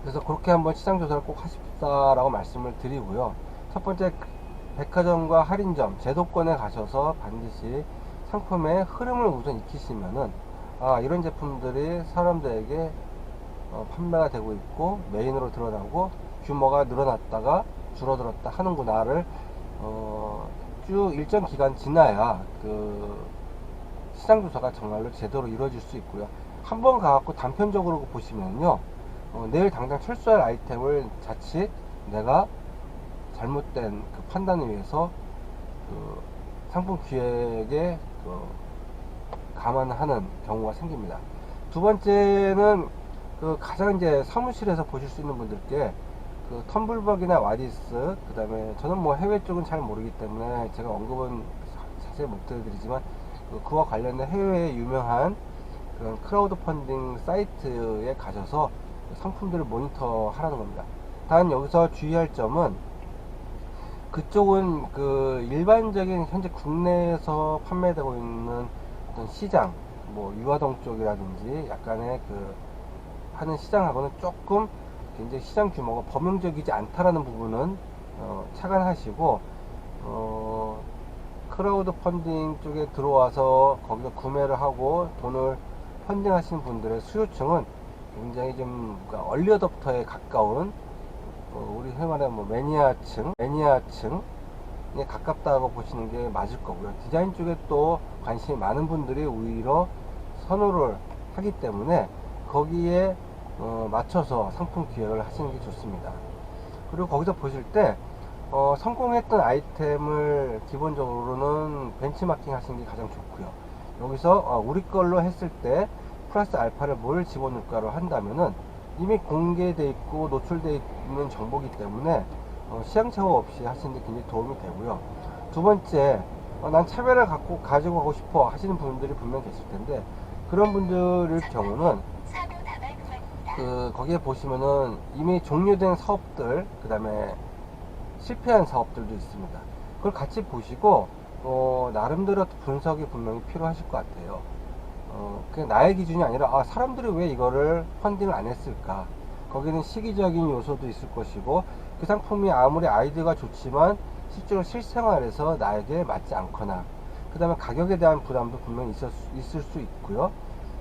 그래서 그렇게 한번 시장 조사를 꼭 하십사라고 말씀을 드리고요. 첫 번째, 백화점과 할인점, 제도권에 가셔서 반드시 상품의 흐름을 우선 익히시면은 이런 제품들이 사람들에게 판매가 되고 있고 메인으로 드러나고 규모가 늘어났다가 줄어들었다 하는구나를 쭉 일정 기간 지나야 그 시장 조사가 정말로 제대로 이루어질 수 있고요. 한번 가갖고 단편적으로 보시면요, 내일 당장 철수할 아이템을 자칫 내가 잘못된 그 판단에 의해서 그 상품 기획에 감안하는 경우가 생깁니다. 두 번째는 그 가장 이제 사무실에서 보실 수 있는 분들께 그 텀블벅이나 와디스, 그 다음에 저는 뭐 해외 쪽은 잘 모르기 때문에 제가 언급은 자세히 못 드리지만 그와 관련된 해외의 유명한 그런 크라우드 펀딩 사이트에 가셔서 상품들을 모니터 하라는 겁니다. 단 여기서 주의할 점은 그쪽은 그 일반적인 현재 국내에서 판매되고 있는 어떤 시장, 뭐 유화동 쪽이라든지 약간의 그 하는 시장하고는 조금 굉장히 시장 규모가 범용적이지 않다라는 부분은 착안하시고 크라우드 펀딩 쪽에 들어와서 거기서 구매를 하고 돈을 펀딩 하시는 분들의 수요층은 굉장히 좀 얼리 어답터에 가까운 우리 흔히 말하는 뭐 매니아층에 가깝다고 보시는 게 맞을 거고요. 디자인 쪽에 또 관심이 많은 분들이 오히려 선호를 하기 때문에 거기에 맞춰서 상품 기획을 하시는 게 좋습니다. 그리고 거기서 보실 때 성공했던 아이템을 기본적으로는 벤치마킹 하시는 게 가장 좋고요. 여기서 우리 걸로 했을 때 플러스 알파를 뭘 집어넣을까로 한다면은 이미 공개되어 있고 노출되어 있는 정보이기 때문에 시행착오 없이 하시는 데 굉장히 도움이 되고요. 두 번째, 난 차별을 가지고 가고 싶어 하시는 분들이 분명 계실 텐데 그런 분들의 경우는 거기에 보시면은 이미 종료된 사업들, 그 다음에 실패한 사업들도 있습니다. 그걸 같이 보시고 나름대로 분석이 분명히 필요하실 것 같아요. 그냥 나의 기준이 아니라 사람들이 왜 이거를 펀딩을 안 했을까, 거기는 시기적인 요소도 있을 것이고 그 상품이 아무리 아이디어가 좋지만 실제로 실생활에서 나에게 맞지 않거나 그 다음에 가격에 대한 부담도 분명히 있을 수 있고요.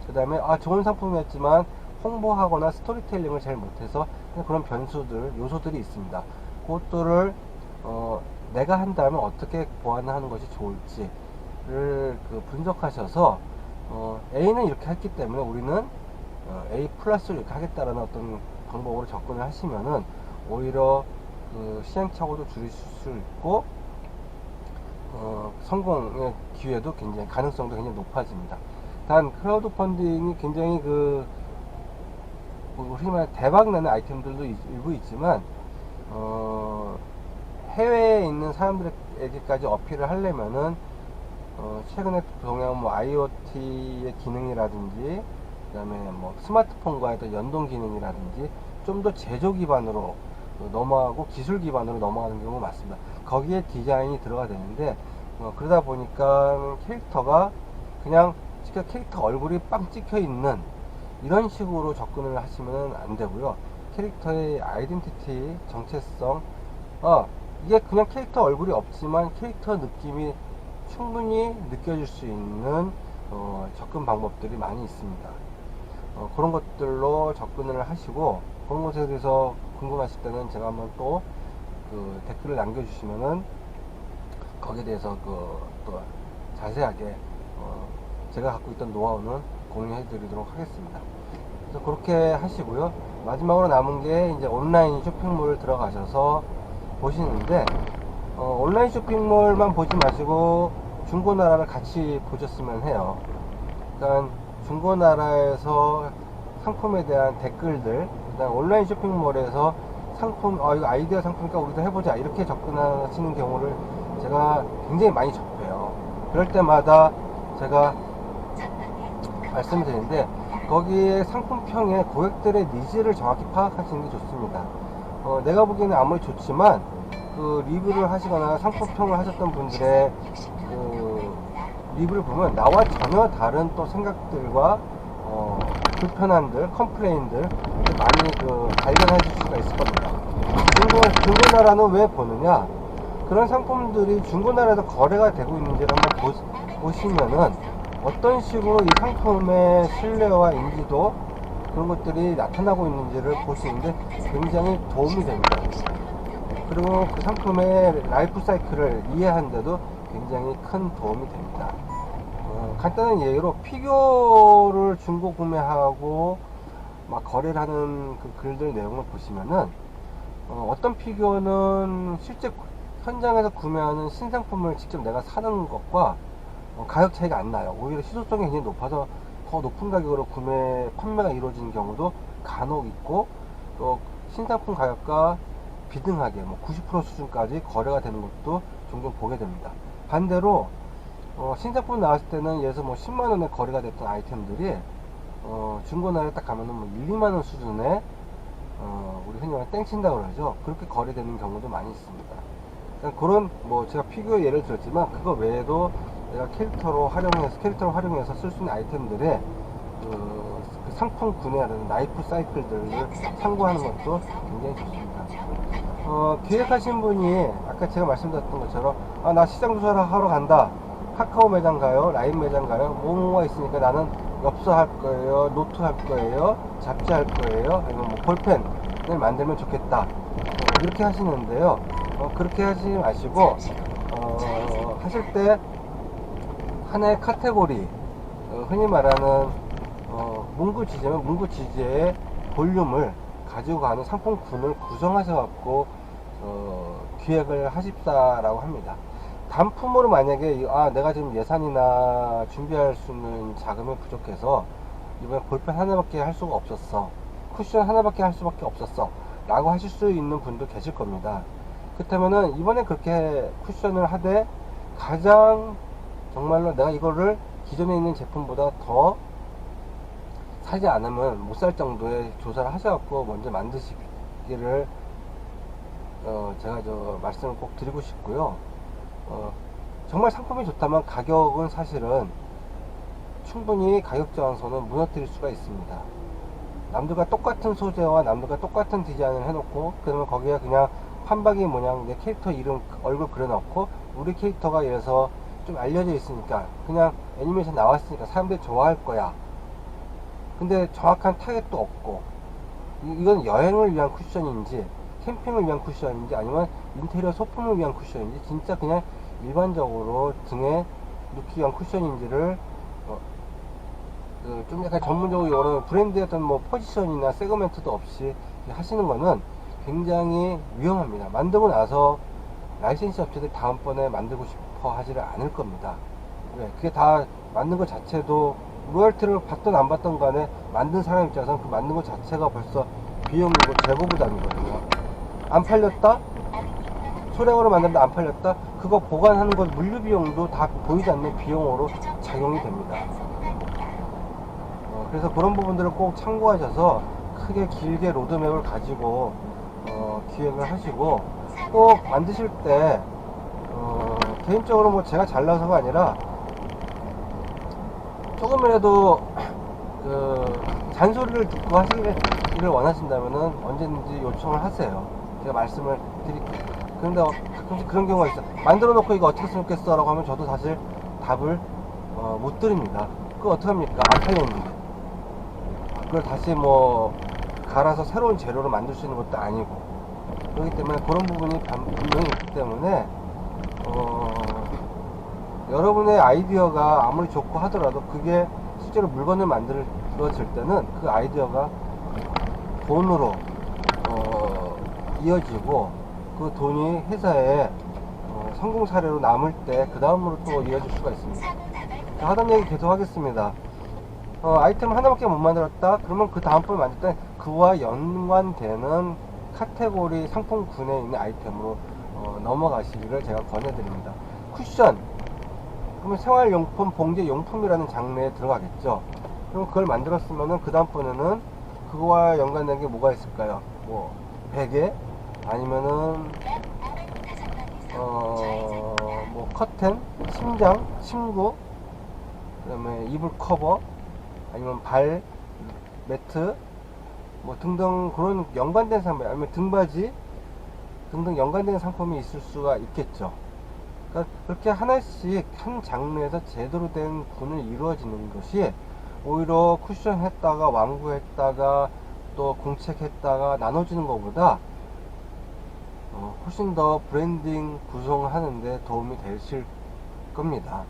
그 다음에 좋은 상품이었지만 홍보하거나 스토리텔링을 잘 못해서 그런 변수들, 요소들이 있습니다. 그것들을 내가 한다면 어떻게 보완하는 것이 좋을지를 분석하셔서 A는 이렇게 했기 때문에 우리는 A 플러스를 이렇게 하겠다라는 어떤 방법으로 접근을 하시면은 오히려 시행착오도 줄일 수 있고 성공의 기회도 굉장히, 가능성도 굉장히 높아집니다. 단 크라우드 펀딩이 굉장히 흔히 말해 대박나는 아이템들도 일부 있지만 해외에 있는 사람들에게까지 어필을 하려면은 최근에 동양 뭐 IoT의 기능이라든지 그 다음에 뭐 스마트폰과의 연동 기능이라든지 좀 더 제조 기반으로 넘어가고 기술 기반으로 넘어가는 경우가 많습니다. 거기에 디자인이 들어가 되는데 그러다 보니까 캐릭터가 그냥 캐릭터 얼굴이 빵 찍혀 있는 이런 식으로 접근을 하시면 안 되고요. 캐릭터의 아이덴티티, 정체성, 이게 그냥 캐릭터 얼굴이 없지만 캐릭터 느낌이 충분히 느껴질 수 있는 접근 방법들이 많이 있습니다. 그런 것들로 접근을 하시고, 그런 것에 대해서 궁금하실 때는 제가 한번 또 댓글을 남겨주시면은 거기에 대해서 또 자세하게 제가 갖고 있던 노하우는 공유해 드리도록 하겠습니다. 그래서 그렇게 하시고요. 마지막으로 남은 게 이제 온라인 쇼핑몰 들어가셔서 보시는데, 온라인 쇼핑몰만 보지 마시고 중고나라를 같이 보셨으면 해요. 그러니까 중고나라에서 상품에 대한 댓글들, 그다음 온라인 쇼핑몰에서 상품, 이거 아이디어 상품이니까 우리도 해보자, 이렇게 접근하시는 경우를 제가 굉장히 많이 접해요. 그럴 때마다 제가 말씀을 드리는데, 거기에 상품평에 고객들의 니즈를 정확히 파악하시는 게 좋습니다. 내가 보기에는 아무리 좋지만 그 리뷰를 하시거나 상품평을 하셨던 분들의 그 리뷰를 보면 나와 전혀 다른 또 생각들과 불편함들, 컴플레인들 많이 발견하실 수가 있을 겁니다. 중고나라는 왜 보느냐? 그런 상품들이 중고나라에서 거래가 되고 있는지를 한번 보시면은 어떤 식으로 이 상품의 신뢰와 인지도, 그런 것들이 나타나고 있는지를 보시는데 굉장히 도움이 됩니다. 그리고 그 상품의 라이프 사이클을 이해하는데도 굉장히 큰 도움이 됩니다. 간단한 예로 피규어를 중고 구매하고 막 거래를 하는 그 글들 내용을 보시면은, 어떤 피규어는 실제 현장에서 구매하는 신상품을 직접 내가 사는 것과 가격 차이가 안 나요. 오히려 희소성이 굉장히 높아서 더 높은 가격으로 판매가 이루어지는 경우도 간혹 있고, 또 신상품 가격과 비등하게 90% 수준까지 거래가 되는 것도 종종 보게 됩니다. 반대로 신상품 나왔을 때는 예를 들어서 10만원에 거래가 됐던 아이템들이 중고나라에 딱 가면은 1, 2만원 수준에 우리 흔히 말하는 땡친다 그러죠. 그렇게 거래되는 경우도 많이 있습니다. 그러니까 그런 제가 피규어 예를 들었지만, 그거 외에도 내가 캐릭터로 활용해서 쓸 수 있는 아이템들의 그 상품 구매하는 라이프 사이클들을 참고하는 것도 굉장히 좋습니다. 기획하신 분이 아까 제가 말씀드렸던 것처럼, 나 시장 조사를 하러 간다, 카카오 매장 가요, 라인 매장 가요, 뭐가 있으니까 나는 엽서 할 거예요, 노트 할 거예요, 잡지 할 거예요, 아니면 볼펜을 만들면 좋겠다, 이렇게 하시는데요. 그렇게 하시지 마시고 하실 때 하나의 카테고리, 흔히 말하는 문구 지제면 문구 지제의 볼륨을 가지고 가는 상품군을 구성하셔 갖고 기획을 하십사라고 합니다. 단품으로 만약에 내가 지금 예산이나 준비할 수 있는 자금이 부족해서 이번에 볼펜 하나밖에 할 수가 없었어, 쿠션 하나밖에 할 수밖에 없었어 라고 하실 수 있는 분도 계실 겁니다. 그렇다면은 이번에 그렇게 쿠션을 하되 가장 정말로 내가 이거를 기존에 있는 제품보다 더 사지 않으면 못 살 정도의 조사를 하셔갖고 먼저 만드시기를 제가 말씀을 꼭 드리고 싶고요. 정말 상품이 좋다면 가격은 사실은 충분히 가격 저항선은 무너뜨릴 수가 있습니다. 남들과 똑같은 소재와 남들과 똑같은 디자인을 해놓고, 그러면 거기에 그냥 판박이 모양 내 캐릭터 이름 얼굴 그려놓고, 우리 캐릭터가 예를 들어서 좀 알려져 있으니까 그냥 애니메이션 나왔으니까 사람들이 좋아할 거야. 근데 정확한 타겟도 없고, 이건 여행을 위한 쿠션인지 캠핑을 위한 쿠션인지 아니면 인테리어 소품을 위한 쿠션인지 진짜 그냥 일반적으로 등에 넣기 위한 쿠션인지를 좀 약간 전문적으로 여러 브랜드의 어떤 포지션이나 세그멘트도 없이 하시는 거는 굉장히 위험합니다. 만들고 나서 라이센스 업체들이 다음번에 만들고 싶어 하지를 않을 겁니다. 그게 다 만든 것 자체도 로열티를 받든 안 받든 간에 만든 사람 입장에서는 그 만든 것 자체가 벌써 비용이고 재고 부담이거든요. 안 팔렸다? 소량으로 만드는데 안 팔렸다? 그거 보관하는 것 물류 비용도 다 보이지 않는 비용으로 작용이 됩니다. 그래서 그런 부분들을 꼭 참고하셔서 크게 길게 로드맵을 가지고 기획을 하시고, 꼭 만드실 때 개인적으로 제가 잘나서가 아니라 조금이라도 잔소리를 듣고 하시기를 원하신다면은 언제든지 요청을 하세요. 제가 말씀을 드릴게요. 그런데 가끔씩 그런 경우가 있어요. 만들어 놓고 이거 어떻게 쓰면 좋겠어 라고 하면 저도 사실 답을 못 드립니다. 그거 어떡합니까? 안 팔렸는데. 그걸 다시 갈아서 새로운 재료로 만들 수 있는 것도 아니고, 그렇기 때문에 그런 부분이 분명히 있기 때문에 여러분의 아이디어가 아무리 좋고 하더라도 그게 실제로 물건을 만들어질 때는 그 아이디어가 돈으로 이어지고, 그 돈이 회사에 성공 사례로 남을 때 그 다음으로 또 이어질 수가 있습니다. 자, 하던 얘기 계속 하겠습니다. 아이템 하나밖에 못 만들었다? 그러면 그 다음번에 만들 때 그와 연관되는 카테고리 상품군에 있는 아이템으로 넘어가시기를 제가 권해드립니다. 쿠션, 그러면 생활용품, 봉제용품이라는 장르에 들어가겠죠. 그럼 그걸 만들었으면은 그 다음번에는 그거와 연관된 게 뭐가 있을까요? 뭐 베개, 아니면은 뭐 커튼, 침장, 침구, 그 다음에 이불 커버, 아니면 발 매트, 뭐 등등 그런 연관된 상품, 아니면 등받이 등등 연관된 상품이 있을 수가 있겠죠. 그러니까 그렇게 하나씩 한 장르에서 제대로 된 군을 이루어지는 것이 오히려 쿠션 했다가 완구 했다가 또 공책 했다가 나눠주는 것보다 훨씬 더 브랜딩 구성하는데 도움이 되실 겁니다.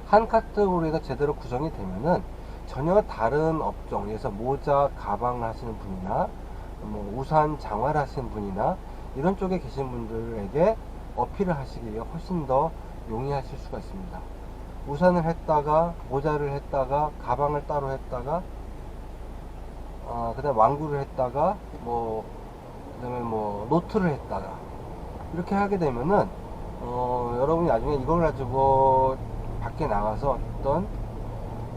한 카테고리에서 제대로 구성이 되면은 전혀 다른 업종에서 모자, 가방을 하시는 분이나 뭐 우산, 장화를 하시는 분이나 이런 쪽에 계신 분들에게 어필을 하시기에 훨씬 더 용이하실 수가 있습니다. 우산을 했다가 모자를 했다가 가방을 따로 했다가 그 다음에 완구를 했다가 뭐 그 다음에 뭐 노트를 했다가 이렇게 하게 되면은 여러분이 나중에 이걸 가지고 밖에 나가서 어떤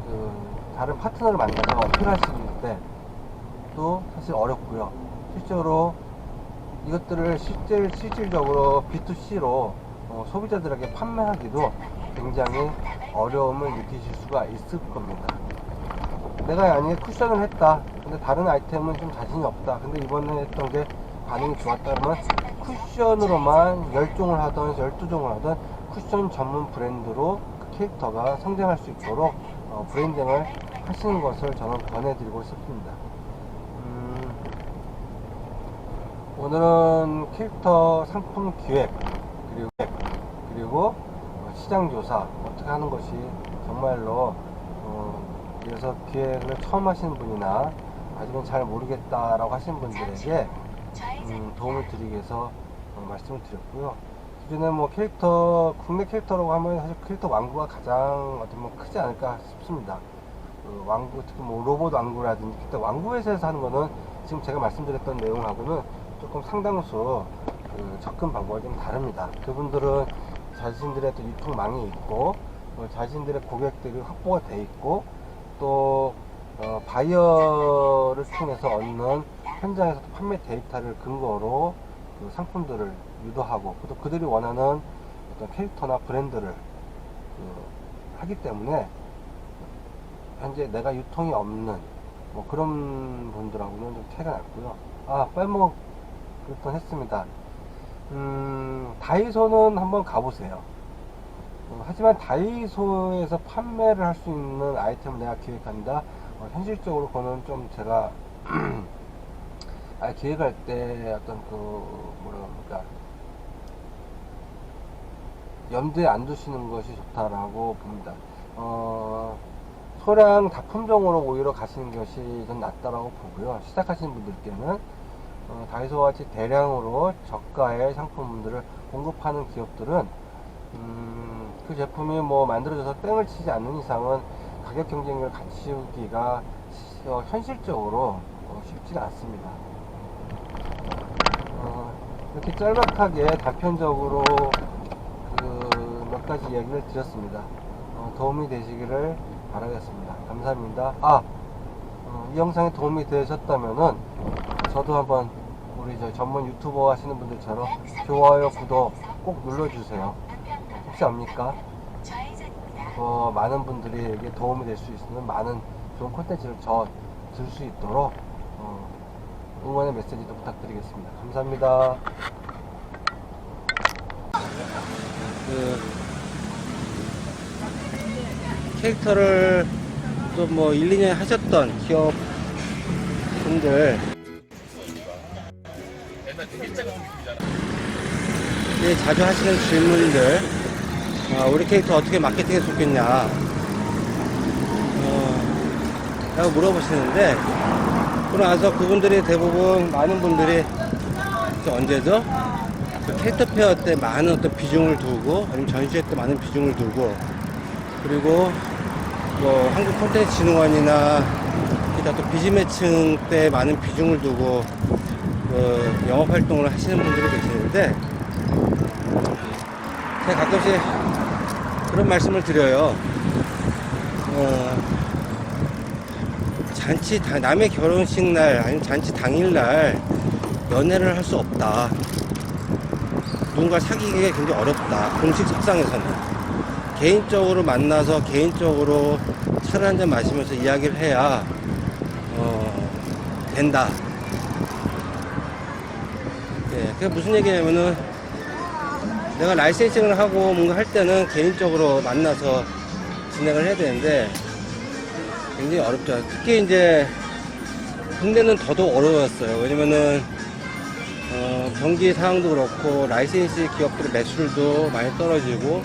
그 다른 파트너를 만나서 어필하실 때도 사실 어렵고요. 실제로 이것들을 실질적으로 B2C로 소비자들에게 판매하기도 굉장히 어려움을 느끼실 수가 있을 겁니다. 내가 만약에 쿠션을 했다, 근데 다른 아이템은 좀 자신이 없다, 근데 이번에 했던 게 반응이 좋았다 그러면 쿠션으로만 10종을 하던 12종을 하던 쿠션 전문 브랜드로 그 캐릭터가 성장할 수 있도록 브랜딩을 하시는 것을 저는 권해드리고 싶습니다. 오늘은 캐릭터 상품 기획 그리고 시장 조사 어떻게 하는 것이 정말로 그래서 기획을 처음 하시는 분이나 아직은 잘 모르겠다라고 하시는 분들에게 도움을 드리기 위해서 말씀을 드렸고요. 기존에 뭐 캐릭터, 국내 캐릭터라고 하면 사실 캐릭터 완구가 가장 어떻게 보면 크지 않을까 싶습니다. 그 완구, 특히 뭐 로봇 완구라든지 캐릭터 완구 회사에서 하는 거는 지금 제가 말씀드렸던 내용하고는 조금 상당수 그 접근 방법이 좀 다릅니다. 그분들은 자신들의 또 유통망이 있고 자신들의 고객들이 확보가 돼 있고 또 바이어를 통해서 얻는 현장에서 판매 데이터를 근거로 그 상품들을 유도하고 또 그들이 원하는 어떤 캐릭터나 브랜드를 하기 때문에 현재 내가 유통이 없는 뭐 그런 분들하고는 좀 차이가 났고요. 빼먹을 뻔 했습니다. 다이소는 한번 가보세요. 하지만 다이소에서 판매를 할 수 있는 아이템을 내가 기획한다. 현실적으로 그거는 좀 제가 기획할 때 어떤 그 뭐라 그럽니까 염두에 안 두시는 것이 좋다라고 봅니다. 소량 다품종으로 오히려 가시는 것이 좀 낫다라고 보고요. 시작하시는 분들께는 다이소와 같이 대량으로 저가의 상품들을 공급하는 기업들은 그 제품이 뭐 만들어져서 땡을 치지 않는 이상은 가격 경쟁력을 갖추기가 현실적으로 쉽지가 않습니다. 이렇게 짤막하게 단편적으로 그 몇 가지 얘기를 드렸습니다. 도움이 되시기를 바라겠습니다. 감사합니다. 이 영상에 도움이 되셨다면은 저도 한번 우리 전문 유튜버 하시는 분들처럼 좋아요, 구독 꼭 눌러주세요. 혹시 압니까? 많은 분들에게 도움이 될 수 있는 많은 좋은 콘텐츠를 들 수 있도록 응원의 메시지도 부탁드리겠습니다. 감사합니다. 캐릭터를 또 뭐 1, 2년 하셨던 기업 분들 자주 하시는 질문들, 우리 캐릭터 어떻게 마케팅했으면 좋겠냐, 라고 물어보시는데, 그러고 나서 그분들이 대부분 많은 분들이 언제죠? 그 캐릭터 페어 때 많은 어떤 비중을 두고, 아니면 전시회 때 많은 비중을 두고, 그리고 뭐 한국 콘텐츠 진흥원이나 기타 또 비즈매칭 때 많은 비중을 두고 그 영업 활동을 하시는 분들이 계시는데, 제가 가끔씩 그런 말씀을 드려요. 남의 결혼식 날 아니면 잔치 당일날 연애를 할 수 없다. 누군가 사귀기가 굉장히 어렵다. 공식 석상에서는. 개인적으로 만나서 개인적으로 차를 한잔 마시면서 이야기를 해야 된다. 예, 그게 무슨 얘기냐면은, 내가 라이센싱을 하고 뭔가 할 때는 개인적으로 만나서 진행을 해야 되는데 굉장히 어렵죠. 특히 이제 국내는 더더욱 어려웠어요. 왜냐면은 경기 상황도 그렇고 라이센시 기업들의 매출도 많이 떨어지고,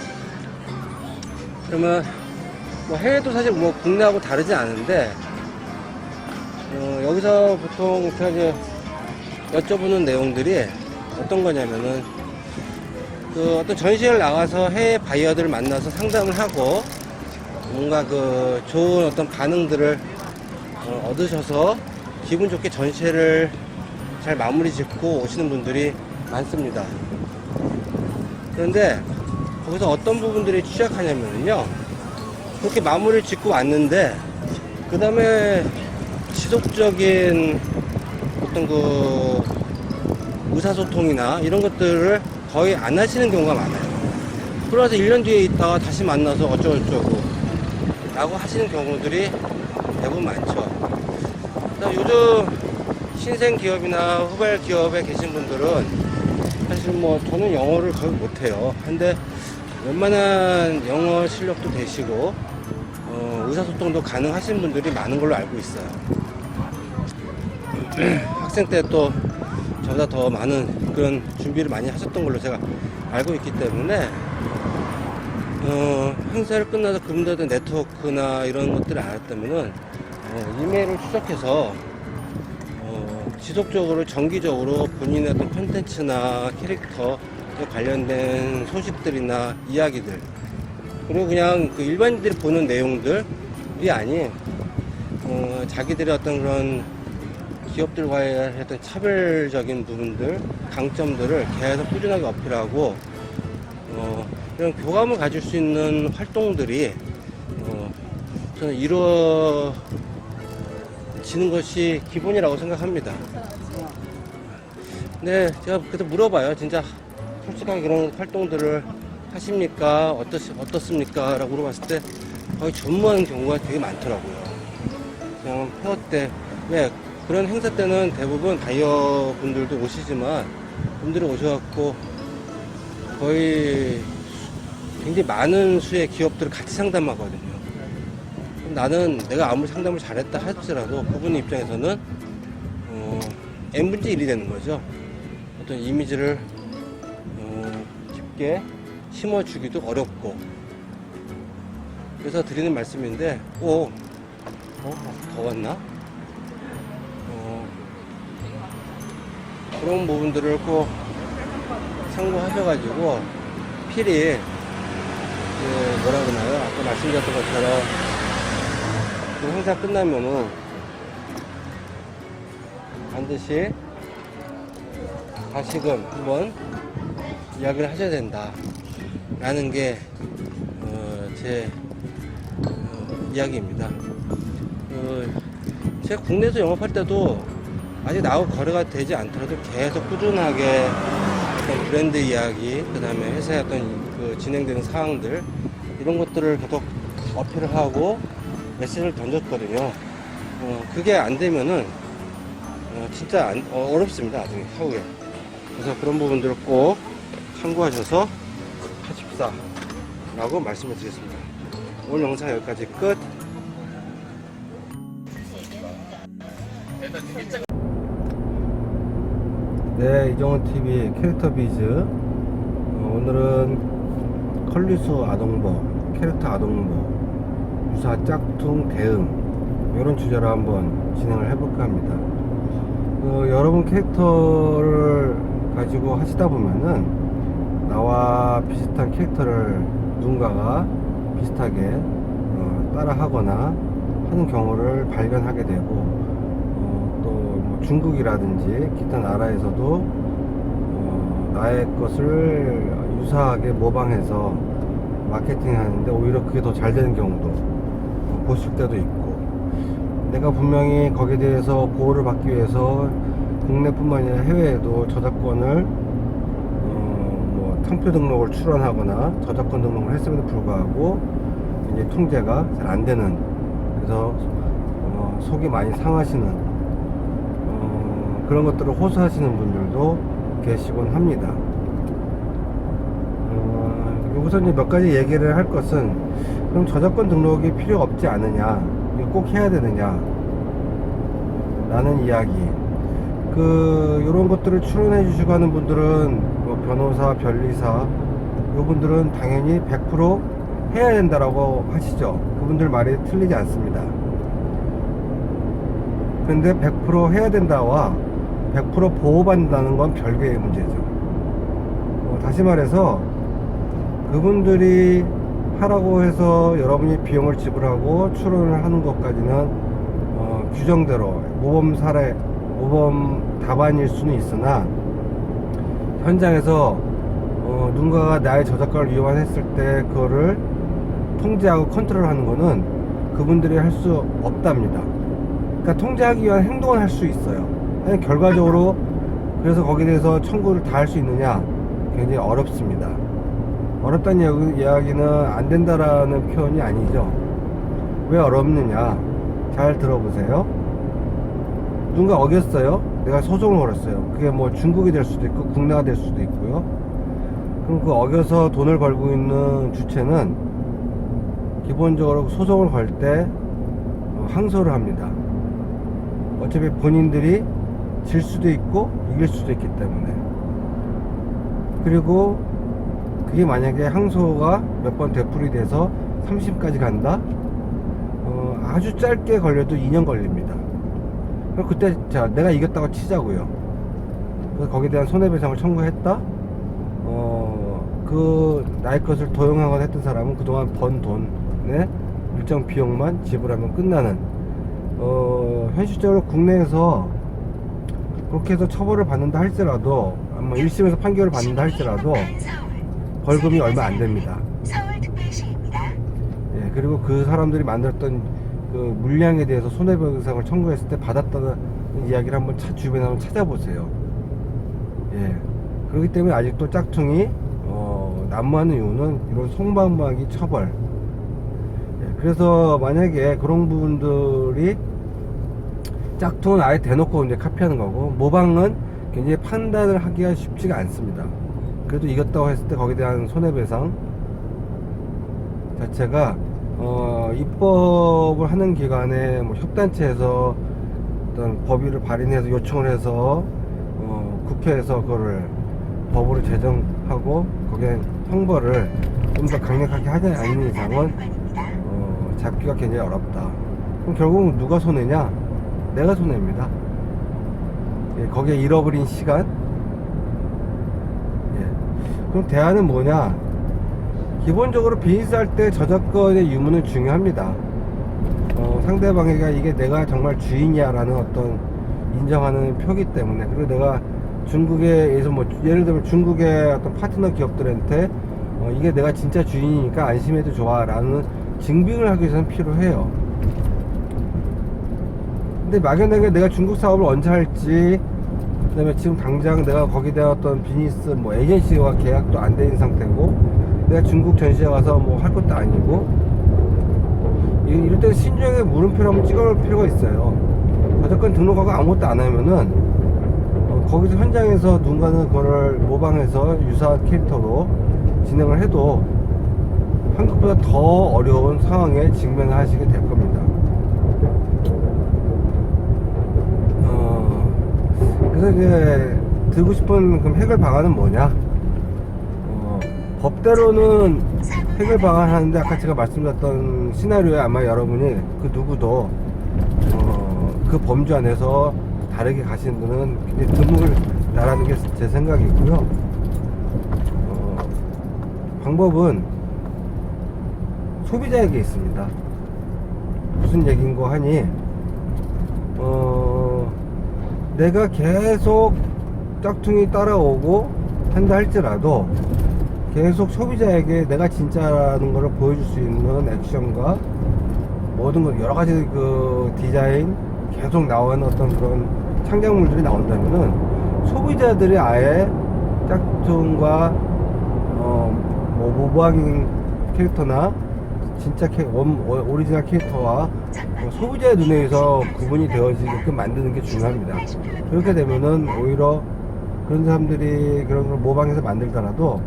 그러면 뭐 해외도 사실 뭐 국내하고 다르지 않은데 여기서 보통 이제 여쭤보는 내용들이 어떤 거냐면은, 그 어떤 전시회를 나가서 해외 바이어들을 만나서 상담을 하고 뭔가 그 좋은 어떤 반응들을 얻으셔서 기분 좋게 전시회를 잘 마무리 짓고 오시는 분들이 많습니다. 그런데 거기서 어떤 부분들이 취약하냐면요, 그렇게 마무리를 짓고 왔는데 그 다음에 지속적인 어떤 그 의사소통이나 이런 것들을 거의 안 하시는 경우가 많아요. 그러면서 1년 뒤에 있다가 다시 만나서 어쩌고저쩌고 라고 하시는 경우들이 대부분 많죠. 요즘 신생 기업이나 후발 기업에 계신 분들은 사실 뭐 저는 영어를 거의 못해요. 근데 웬만한 영어 실력도 되시고 의사소통도 가능하신 분들이 많은 걸로 알고 있어요. 학생 때 또 저보다 더 많은 그런 준비를 많이 하셨던 걸로 제가 알고 있기 때문에 행사를 끝나서 그분들의 네트워크나 이런 것들을 알았다면은 이메일을 추적해서 지속적으로 정기적으로 본인의 어떤 콘텐츠나 캐릭터 관련된 소식들이나 이야기들, 그리고 그냥 그 일반인들이 보는 내용들이 아닌 자기들의 어떤 그런 기업들과의 어떤 차별적인 부분들, 강점들을 계속 꾸준하게 어필하고 이런 교감을 가질 수 있는 활동들이 저는 이루어지는 것이 기본이라고 생각합니다. 근데 제가 그때 물어봐요. 진짜 솔직하게 그런 활동들을 하십니까? 어떻습니까? 라고 물어봤을 때 거의 전무하는 경우가 되게 많더라고요. 그냥 페어 때, 왜 그런 행사 때는 대부분 바이어 분들도 오시지만 분들이 오셔갖고 거의 굉장히 많은 수의 기업들을 같이 상담하거든요. 그럼 나는 내가 아무리 상담을 잘했다 할지라도 그분 입장에서는 n분의 1이 되는 거죠. 어떤 이미지를 깊게 심어주기도 어렵고. 그래서 드리는 말씀인데, 더웠나? 그런 부분들을 꼭 참고하셔가지고 필히 뭐라 그러나요? 아까 말씀드렸던 것처럼 그 행사 끝나면은 반드시 다시금 한번 이야기를 하셔야 된다 라는 게 제 이야기입니다. 제가 국내에서 영업할 때도 아직 나하고 거래가 되지 않더라도 계속 꾸준하게 어떤 브랜드 이야기, 그 다음에 회사의 어떤 그 진행되는 사항들, 이런 것들을 계속 어필을 하고 메시지를 던졌거든요. 그게 안 되면은 진짜 어렵습니다, 나중에 향후에. 그래서 그런 부분들을 꼭 참고하셔서 하십사 라고 말씀을 드리겠습니다. 오늘 영상 여기까지 끝. 네, 이정훈TV 캐릭터 비즈. 오늘은 컬리수 아동버, 캐릭터 아동버, 유사 짝퉁 대응, 이런 주제로 한번 진행을 해볼까 합니다. 여러분 캐릭터를 가지고 하시다 보면은 나와 비슷한 캐릭터를 누군가가 비슷하게 따라 하거나 하는 경우를 발견하게 되고, 또 뭐 중국이라든지 기타 나라에서도 나의 것을 유사하게 모방해서 마케팅 하는데 오히려 그게 더 잘 되는 경우도 보실 때도 있고, 내가 분명히 거기에 대해서 보호를 받기 위해서 국내뿐만 아니라 해외에도 저작권을 뭐 상표 등록을 출원하거나 저작권 등록을 했음에도 불구하고 이제 통제가 잘 안 되는, 그래서 속이 많이 상하시는 그런 것들을 호소하시는 분들도 계시곤 합니다. 여기서 이제 몇 가지 얘기를 할 것은, 그럼 저작권 등록이 필요 없지 않느냐, 이거 꼭 해야 되느냐 라는 이야기. 요런 것들을 출연해 주시고 하는 분들은 뭐 변호사, 변리사, 요분들은 당연히 100% 해야 된다라고 하시죠. 그분들 말이 틀리지 않습니다. 근데 100% 해야 된다와 100% 보호받는다는 건 별개의 문제죠. 다시 말해서 그분들이 하라고 해서 여러분이 비용을 지불하고 출연을 하는 것까지는 규정대로 모범 사례, 모범 답안일 수는 있으나, 현장에서 누군가가 나의 저작권을 위반했을 때 그거를 통제하고 컨트롤하는 거는 그분들이 할 수 없답니다. 그러니까 통제하기 위한 행동을 할 수 있어요. 아니, 결과적으로 그래서 거기에 대해서 청구를 다 할 수 있느냐, 굉장히 어렵습니다. 어렵다는 이야기는 안 된다라는 표현이 아니죠. 왜 어렵느냐, 잘 들어보세요. 누군가 어겼어요. 내가 소송을 걸었어요. 그게 뭐 중국이 될 수도 있고 국내가 될 수도 있고요. 그럼 그 어겨서 돈을 벌고 있는 주체는 기본적으로 소송을 걸 때 항소를 합니다. 어차피 본인들이 질 수도 있고 이길 수도 있기 때문에. 그리고 그게 만약에 항소가 몇 번 되풀이 돼서 3심까지 간다? 아주 짧게 걸려도 2년 걸립니다. 그럼 그때 자, 내가 이겼다고 치자고요. 그래서 거기에 대한 손해배상을 청구했다? 나의 것을 도용하거나 했던 사람은 그동안 번 돈의 일정 비용만 지불하면 끝나는, 현실적으로 국내에서 그렇게 해서 처벌을 받는다 할지라도, 아마 1심에서 판결을 받는다 할지라도 벌금이 얼마 안 됩니다. 예, 그리고 그 사람들이 만들었던 그 물량에 대해서 손해배상을 청구했을 때 받았다는 이야기를 한번 주변에 한번 찾아보세요. 예, 그렇기 때문에 아직도 짝퉁이 난무하는 이유는 이런 송방망이 처벌. 예, 그래서 만약에 그런 부분들이, 짝퉁은 아예 대놓고 이제 카피하는 거고, 모방은 굉장히 판단을 하기가 쉽지가 않습니다. 그래도 이겼다고 했을 때 거기에 대한 손해배상 자체가 입법을 하는 기관에 뭐 협단체에서 어떤 법위를 발의해서 요청을 해서 국회에서 그거를 법으로 제정하고 거기에 형벌을 좀 더 강력하게 하지 않는 이상은 잡기가 굉장히 어렵다. 그럼 결국은 누가 손해냐? 내가 손해입니다. 예, 거기에 잃어버린 시간. 예. 그럼 대안은 뭐냐? 기본적으로 비즈니스 할 때 저작권의 유무는 중요합니다. 상대방에게 이게 내가 정말 주인이야 라는 어떤 인정하는 표기 때문에, 그리고 내가 중국에서 뭐 예를 들면 중국의 어떤 파트너 기업들한테 이게 내가 진짜 주인이니까 안심해도 좋아 라는 증빙을 하기 위해서는 필요해요. 근데 막연하게 내가 중국 사업을 언제 할지, 그 다음에 지금 당장 내가 거기에 대한 어떤 비즈니스 뭐 에이전시와 계약도 안 된 상태고, 내가 중국 전시회 가서 뭐 할 것도 아니고, 이럴 때 신중하게 물음표를 한번 찍어놓을 필요가 있어요. 저작권 등록하고 아무것도 안 하면은 거기서 현장에서 누군가는 그거를 모방해서 유사한 캐릭터로 진행을 해도 한국보다 더 어려운 상황에 직면을 하시게 될 겁니다. 그래서 이제 들고 싶은 그럼 해결 방안은 뭐냐? 법대로는 해결 방안 하는데, 아까 제가 말씀드렸던 시나리오에 아마 여러분이 그 누구도 그 범주 안에서 다르게 가시는 분은 굉장히 드물다라는 게 제 생각이고요. 방법은 소비자에게 있습니다. 무슨 얘기인고 하니, 내가 계속 짝퉁이 따라오고 한다 할지라도 계속 소비자에게 내가 진짜라는 것을 보여줄 수 있는 액션과 모든 것, 여러 가지 그 디자인 계속 나오는 어떤 그런 창작물들이 나온다면은 소비자들이 아예 짝퉁과 뭐 모방인 캐릭터나 진짜 오리지널 캐릭터와 소비자의 눈에 의해서 구분이 되어지게끔 만드는 게 중요합니다. 그렇게 되면은 오히려 그런 사람들이 그런 걸 모방해서 만들더라도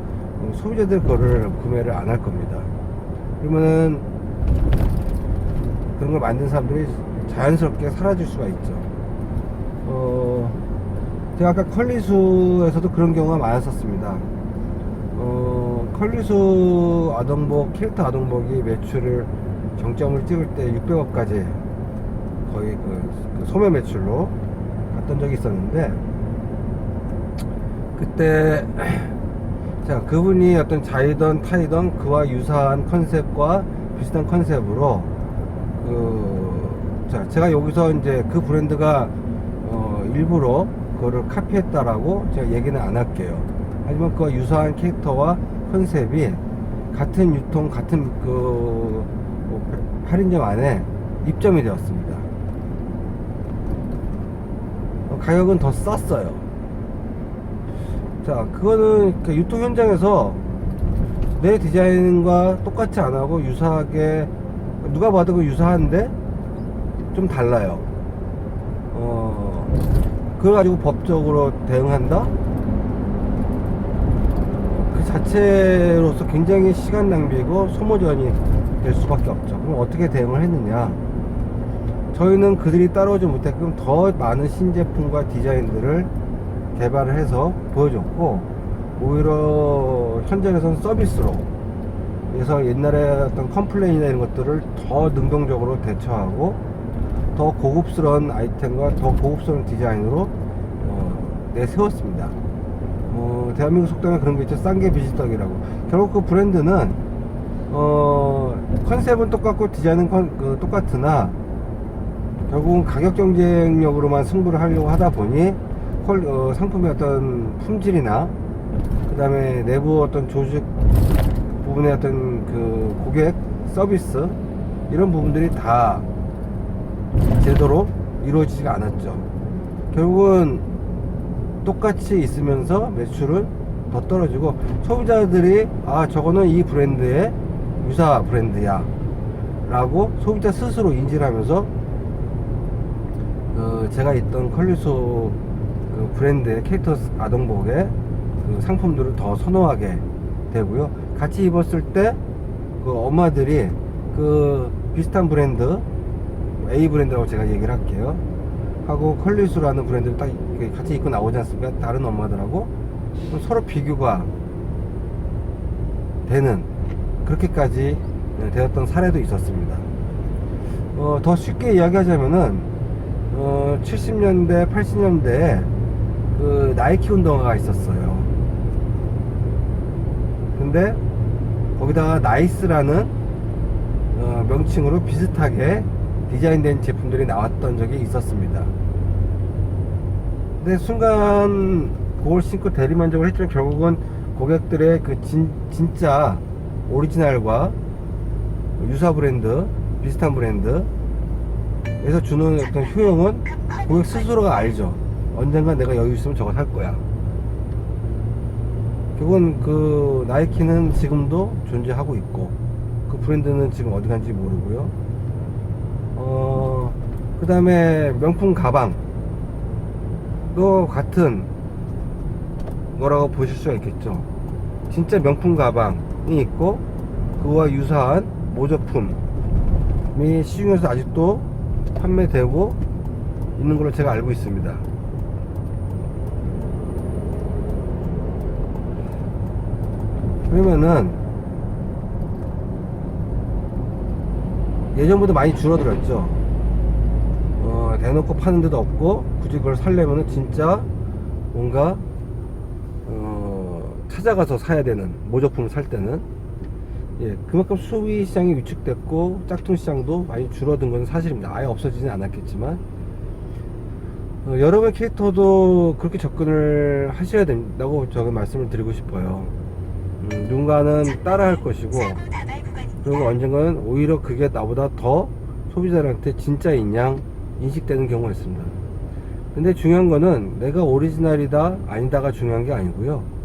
소비자들 그거를 구매를 안 할 겁니다. 그러면은 그런 걸 만든 사람들이 자연스럽게 사라질 수가 있죠. 제가 아까 컬리수에서도 그런 경우가 많았었습니다. 컬리수 아동복, 캐릭터 아동복이 매출을 정점을 찍을 때 600억까지 거의 그 소매 매출로 갔던 적이 있었는데, 그때 자, 그분이 어떤 자이던 타이던 그와 유사한 컨셉과 비슷한 컨셉으로 자, 제가 여기서 이제 그 브랜드가 일부러 그거를 카피했다라고 제가 얘기는 안 할게요. 하지만 그와 유사한 캐릭터와 컨셉이 같은 유통, 같은 할인점 안에 입점이 되었습니다. 가격은 더 쌌어요. 자, 그거는 그 유통 현장에서 내 디자인과 똑같이 안 하고 유사하게, 누가 봐도 그 유사한데 좀 달라요. 그걸 가지고 법적으로 대응한다? 그 자체로서 굉장히 시간 낭비고 소모전이 될 수밖에 없죠. 그럼 어떻게 대응을 했느냐? 저희는 그들이 따라오지 못했게끔 더 많은 신제품과 디자인들을 개발을 해서 보여줬고, 오히려 현장에서는 서비스로, 그래서 옛날에 어떤 컴플레인이나 이런 것들을 더 능동적으로 대처하고 더 고급스러운 아이템과 더 고급스러운 디자인으로 내세웠습니다. 대한민국 속담에 그런 게 있죠. 싼 게 비지떡이라고. 결국 그 브랜드는 컨셉은 똑같고 디자인은 똑같으나 결국은 가격 경쟁력으로만 승부를 하려고 하다 보니 상품의 어떤 품질이나 그 다음에 내부 어떤 조직 부분의 어떤 그 고객 서비스 이런 부분들이 다 제대로 이루어지지가 않았죠. 결국은 똑같이 있으면서 매출은 더 떨어지고, 소비자들이 저거는 이 브랜드의 유사 브랜드야 라고 소비자 스스로 인지를 하면서 제가 있던 컬리수 그 브랜드의 캐릭터 아동복의 그 상품들을 더 선호하게 되고요. 같이 입었을 때 그 엄마들이 그 비슷한 브랜드 A 브랜드라고 제가 얘기를 할게요. 하고 컬리수라는 브랜드를 딱 같이 입고 나오지 않습니까? 다른 엄마들하고 서로 비교가 되는, 그렇게까지 되었던 사례도 있었습니다. 더 쉽게 이야기하자면은 70년대 80년대에 그 나이키 운동화가 있었어요. 근데 거기다가 나이스라는 명칭으로 비슷하게 디자인된 제품들이 나왔던 적이 있었습니다. 근데 순간 그걸 신고 대리만족을 했지만 결국은 고객들의 그 진짜 오리지널과 유사 브랜드, 비슷한 브랜드에서 주는 어떤 효용은 고객 스스로가 알죠. 언젠가 내가 여유 있으면 저거 살 거야. 결국은 그 나이키는 지금도 존재하고 있고 그 브랜드는 지금 어디 간지 모르고요. 그 다음에 명품 가방도 같은 거라고 보실 수가 있겠죠. 진짜 명품 가방이 있고 그와 유사한 모조품이 시중에서 아직도 판매되고 있는 걸로 제가 알고 있습니다. 그러면은 예전보다 많이 줄어들었죠. 대놓고 파는 데도 없고, 굳이 그걸 살려면은 진짜 뭔가 찾아가서 사야 되는, 모조품을 살 때는. 예, 그만큼 소비 시장이 위축됐고 짝퉁 시장도 많이 줄어든 건 사실입니다. 아예 없어지진 않았겠지만, 여러분의 캐릭터도 그렇게 접근을 하셔야 된다고 저는 말씀을 드리고 싶어요. 누군가는 따라 할 것이고, 그리고 언젠가는 오히려 그게 나보다 더 소비자들한테 진짜인 양 인식되는 경우가 있습니다. 근데 중요한 거는 내가 오리지널이다 아니다가 중요한 게 아니고요.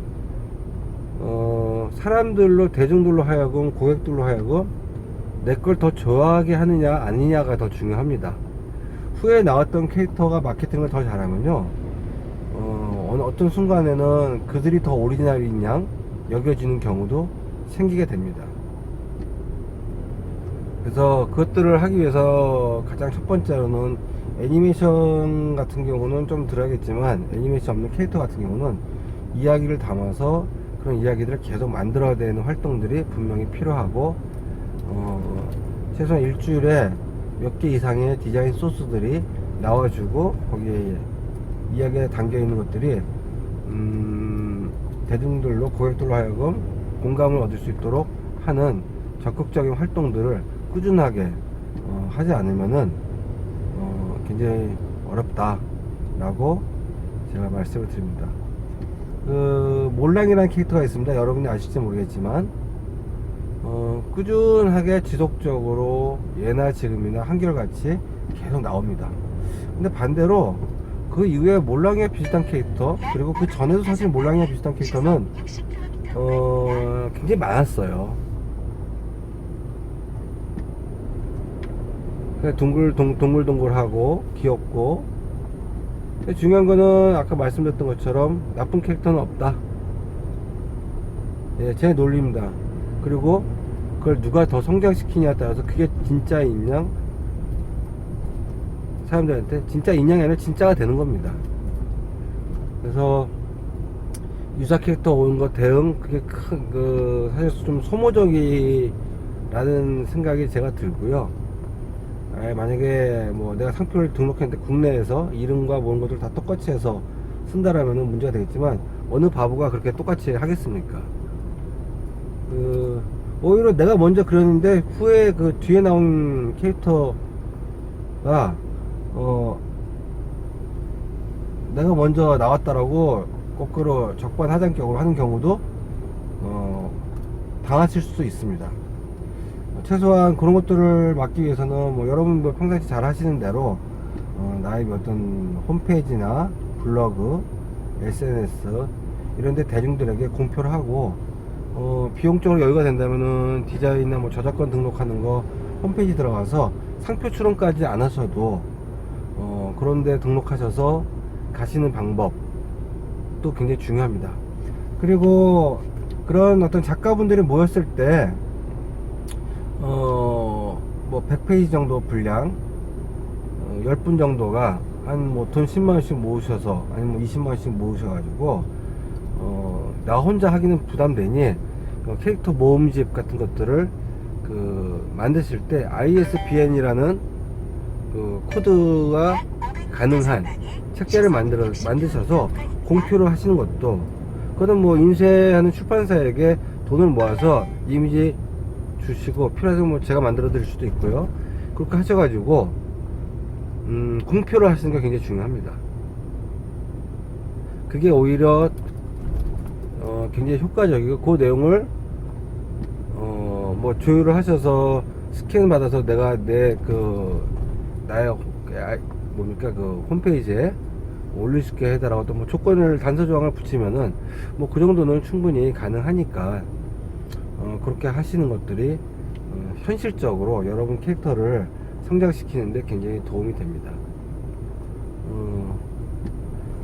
사람들로, 대중들로 하여금, 고객들로 하여금 내 걸 더 좋아하게 하느냐 아니냐가 더 중요합니다. 후에 나왔던 캐릭터가 마케팅을 더 잘하면요, 어떤 순간에는 그들이 더 오리지널인 양 여겨지는 경우도 생기게 됩니다. 그래서 그것들을 하기 위해서 가장 첫 번째로는 애니메이션 같은 경우는 좀 들어야겠지만, 애니메이션 없는 캐릭터 같은 경우는 이야기를 담아서 그런 이야기들을 계속 만들어야 되는 활동들이 분명히 필요하고, 최소한 일주일에 몇 개 이상의 디자인 소스들이 나와주고, 거기에 이야기에 담겨 있는 것들이 대중들로, 고객들로 하여금 공감을 얻을 수 있도록 하는 적극적인 활동들을 꾸준하게 하지 않으면은 굉장히 어렵다 라고 제가 말씀을 드립니다. 몰랑이라는 캐릭터가 있습니다. 여러분이 아실지 모르겠지만, 꾸준하게 지속적으로 예나 지금이나 한결같이 계속 나옵니다. 근데 반대로 그 이후에 몰랑이와 비슷한 캐릭터, 그리고 그 전에도 사실 몰랑이와 비슷한 캐릭터는 굉장히 많았어요. 동글동글하고 귀엽고. 근데 중요한 거는 아까 말씀드렸던 것처럼 나쁜 캐릭터는 없다. 예, 제 논리입니다. 그리고 그걸 누가 더 성장시키냐에 따라서 그게 진짜 인양, 사람들한테 진짜 인양이 아니라 진짜가 되는 겁니다. 그래서 유사 캐릭터 오는 거 대응, 그게 사실 좀 소모적이라는 생각이 제가 들고요. 만약에 뭐 내가 상표를 등록했는데 국내에서 이름과 모든 것들 다 똑같이 해서 쓴다라면 문제가 되겠지만, 어느 바보가 그렇게 똑같이 하겠습니까? 오히려 내가 먼저 그렸는데 후에 그 뒤에 나온 캐릭터가 내가 먼저 나왔다라고 거꾸로 적반하장격으로 하는 경우도 당하실 수도 있습니다. 최소한 그런 것들을 막기 위해서는 뭐 여러분도 평상시 잘 하시는 대로 나의 어떤 홈페이지나 블로그, SNS 이런데 대중들에게 공표를 하고, 비용적으로 여유가 된다면은 디자인이나 뭐 저작권 등록하는 거 홈페이지 들어가서 상표 출원까지 안 하셔도 그런데 등록하셔서 가시는 방법도 굉장히 중요합니다. 그리고 그런 어떤 작가분들이 모였을 때 뭐 100페이지 정도 분량 10분 정도가 한 뭐 돈 10만원씩 모으셔서, 아니면 뭐 20만원씩 모으셔가지고 나 혼자 하기는 부담되니 캐릭터 모음집 같은 것들을 만드실 때 ISBN이라는 코드가 가능한 책자를 만드셔서 공표를 하시는 것도, 그거는 뭐 인쇄하는 출판사에게 돈을 모아서 이미지 주시고, 필요하면 뭐 제가 만들어 드릴 수도 있고요. 그렇게 하셔가지고 공표를 하시는 게 굉장히 중요합니다. 그게 오히려 굉장히 효과적이고, 그 내용을 뭐 조율을 하셔서 스캔 받아서 내가 나의 뭡니까 홈페이지에 올릴 수 있게 해달라고 또 뭐 조건을, 단서 조항을 붙이면은 뭐 그 정도는 충분히 가능하니까 그렇게 하시는 것들이 현실적으로 여러분 캐릭터를 성장시키는데 굉장히 도움이 됩니다.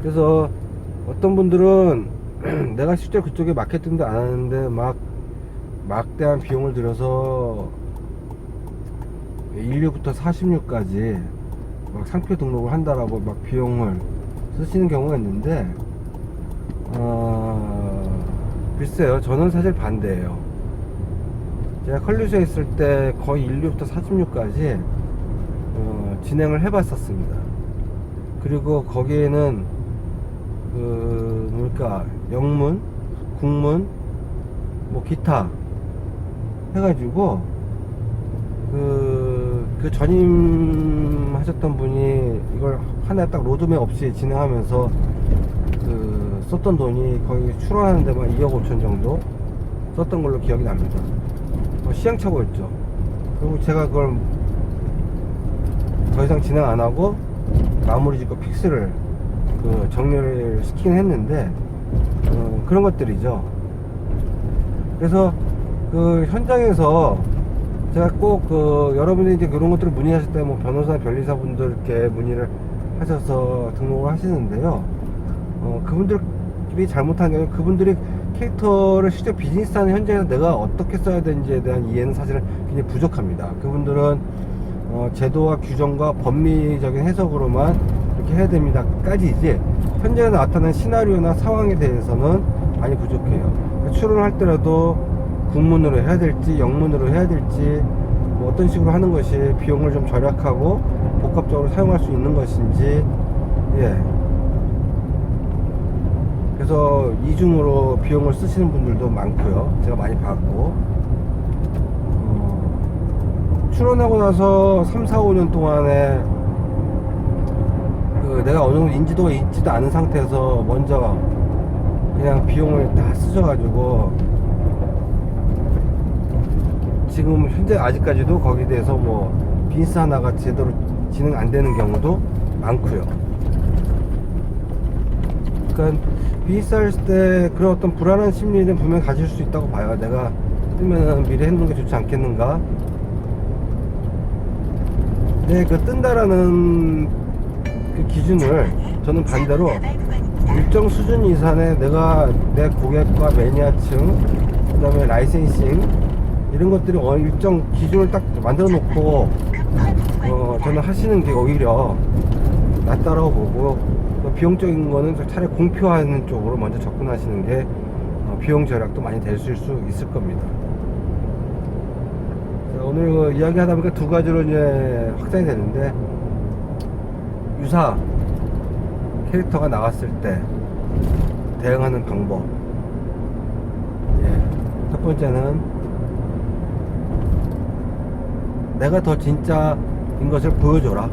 그래서 어떤 분들은 내가 실제 그쪽에 마케팅도 안 하는데 막대한 비용을 들여서 1류부터 46까지 막 상표 등록을 한다라고 막 비용을 쓰시는 경우가 있는데, 글쎄요, 저는 사실 반대예요. 제가 컬리슈에 있을 때 거의 1류부터 46까지 진행을 해봤었습니다. 그리고 거기에는 그러니까 영문, 국문, 뭐 기타 해가지고 그 전임 하셨던 분이 이걸 하나에 딱 로드맵 없이 진행하면서 썼던 돈이 거의 출원하는 데만 2억 5천 정도 썼던 걸로 기억이 납니다. 시행착오였죠. 그리고 제가 그걸 더 이상 진행 안 하고 마무리 짓고 픽스를 정리를 시키긴 했는데 그런 것들이죠. 그래서 현장에서 제가 꼭 여러분들이 이제 그런 것들을 문의하실 때 뭐 변호사, 변리사분들께 문의를 하셔서 등록을 하시는데요. 그분들이 잘못한 게 아니라 그분들이 캐릭터를 실제 비즈니스하는 현장에서 내가 어떻게 써야 되는지에 대한 이해는 사실은 굉장히 부족합니다. 그분들은 제도와 규정과 법리적인 해석으로만 이렇게 해야 됩니다까지이지 현장에 나타난 시나리오나 상황에 대해서는 많이 부족해요. 출연을 할 때라도 국문으로 해야 될지 영문으로 해야 될지 뭐 어떤 식으로 하는 것이 비용을 좀 절약하고 복합적으로 사용할 수 있는 것인지, 예. 그래서 이중으로 비용을 쓰시는 분들도 많고요. 제가 많이 봤고, 출원하고 나서 3, 4, 5년 동안에 내가 어느 정도 인지도가 있지도 않은 상태에서 먼저 그냥 비용을 다 쓰셔가지고 지금 현재 아직까지도 거기에 대해서 뭐 비즈니스 하나가 제대로 진행 안 되는 경우도 많고요. 그러니까 비즈니스 할 때 그런 어떤 불안한 심리는 분명히 가질 수 있다고 봐요. 내가 뜨면은 미래 해놓는 게 좋지 않겠는가. 근데 뜬다라는 그 기준을 저는 반대로 일정 수준 이상의 내 고객과 매니아층, 그 다음에 라이센싱 이런 것들이 일정 기준을 딱 만들어 놓고 저는 하시는 게 오히려 낫다라고 보고, 비용적인 거는 차라리 공표하는 쪽으로 먼저 접근하시는 게 비용 절약도 많이 될 수 있을 겁니다. 오늘 이야기 하다 보니까 두 가지로 이제 확장이 되는데, 유사 캐릭터가 나왔을 때 대응하는 방법. 예. 첫 번째는 내가 더 진짜인 것을 보여줘라.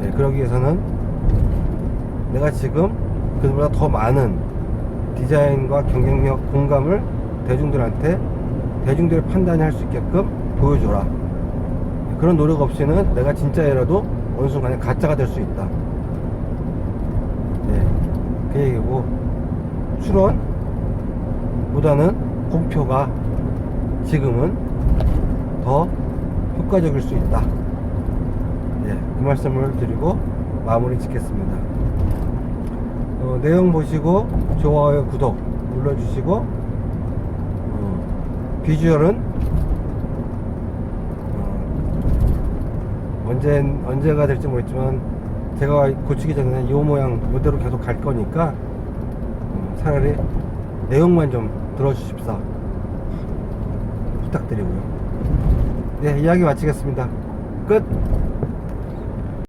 예, 그러기 위해서는 내가 지금 그보다 더 많은 디자인과 경쟁력, 공감을 대중들의 판단이 할 수 있게끔 보여줘라. 그런 노력 없이는 내가 진짜이라도 어느 순간에 가짜가 될 수 있다. 예, 그 얘기고, 출원보다는 공표가 지금은 더 효과적일 수 있다. 예, 그 말씀을 드리고 마무리 짓겠습니다. 내용 보시고 좋아요, 구독 눌러주시고, 비주얼은 언제가 될지 모르겠지만 제가 고치기 전에는 이 모양 이대로 계속 갈 거니까 차라리 내용만 좀 들어주십사 부탁드리고요. 네, 이야기 마치겠습니다. 끝.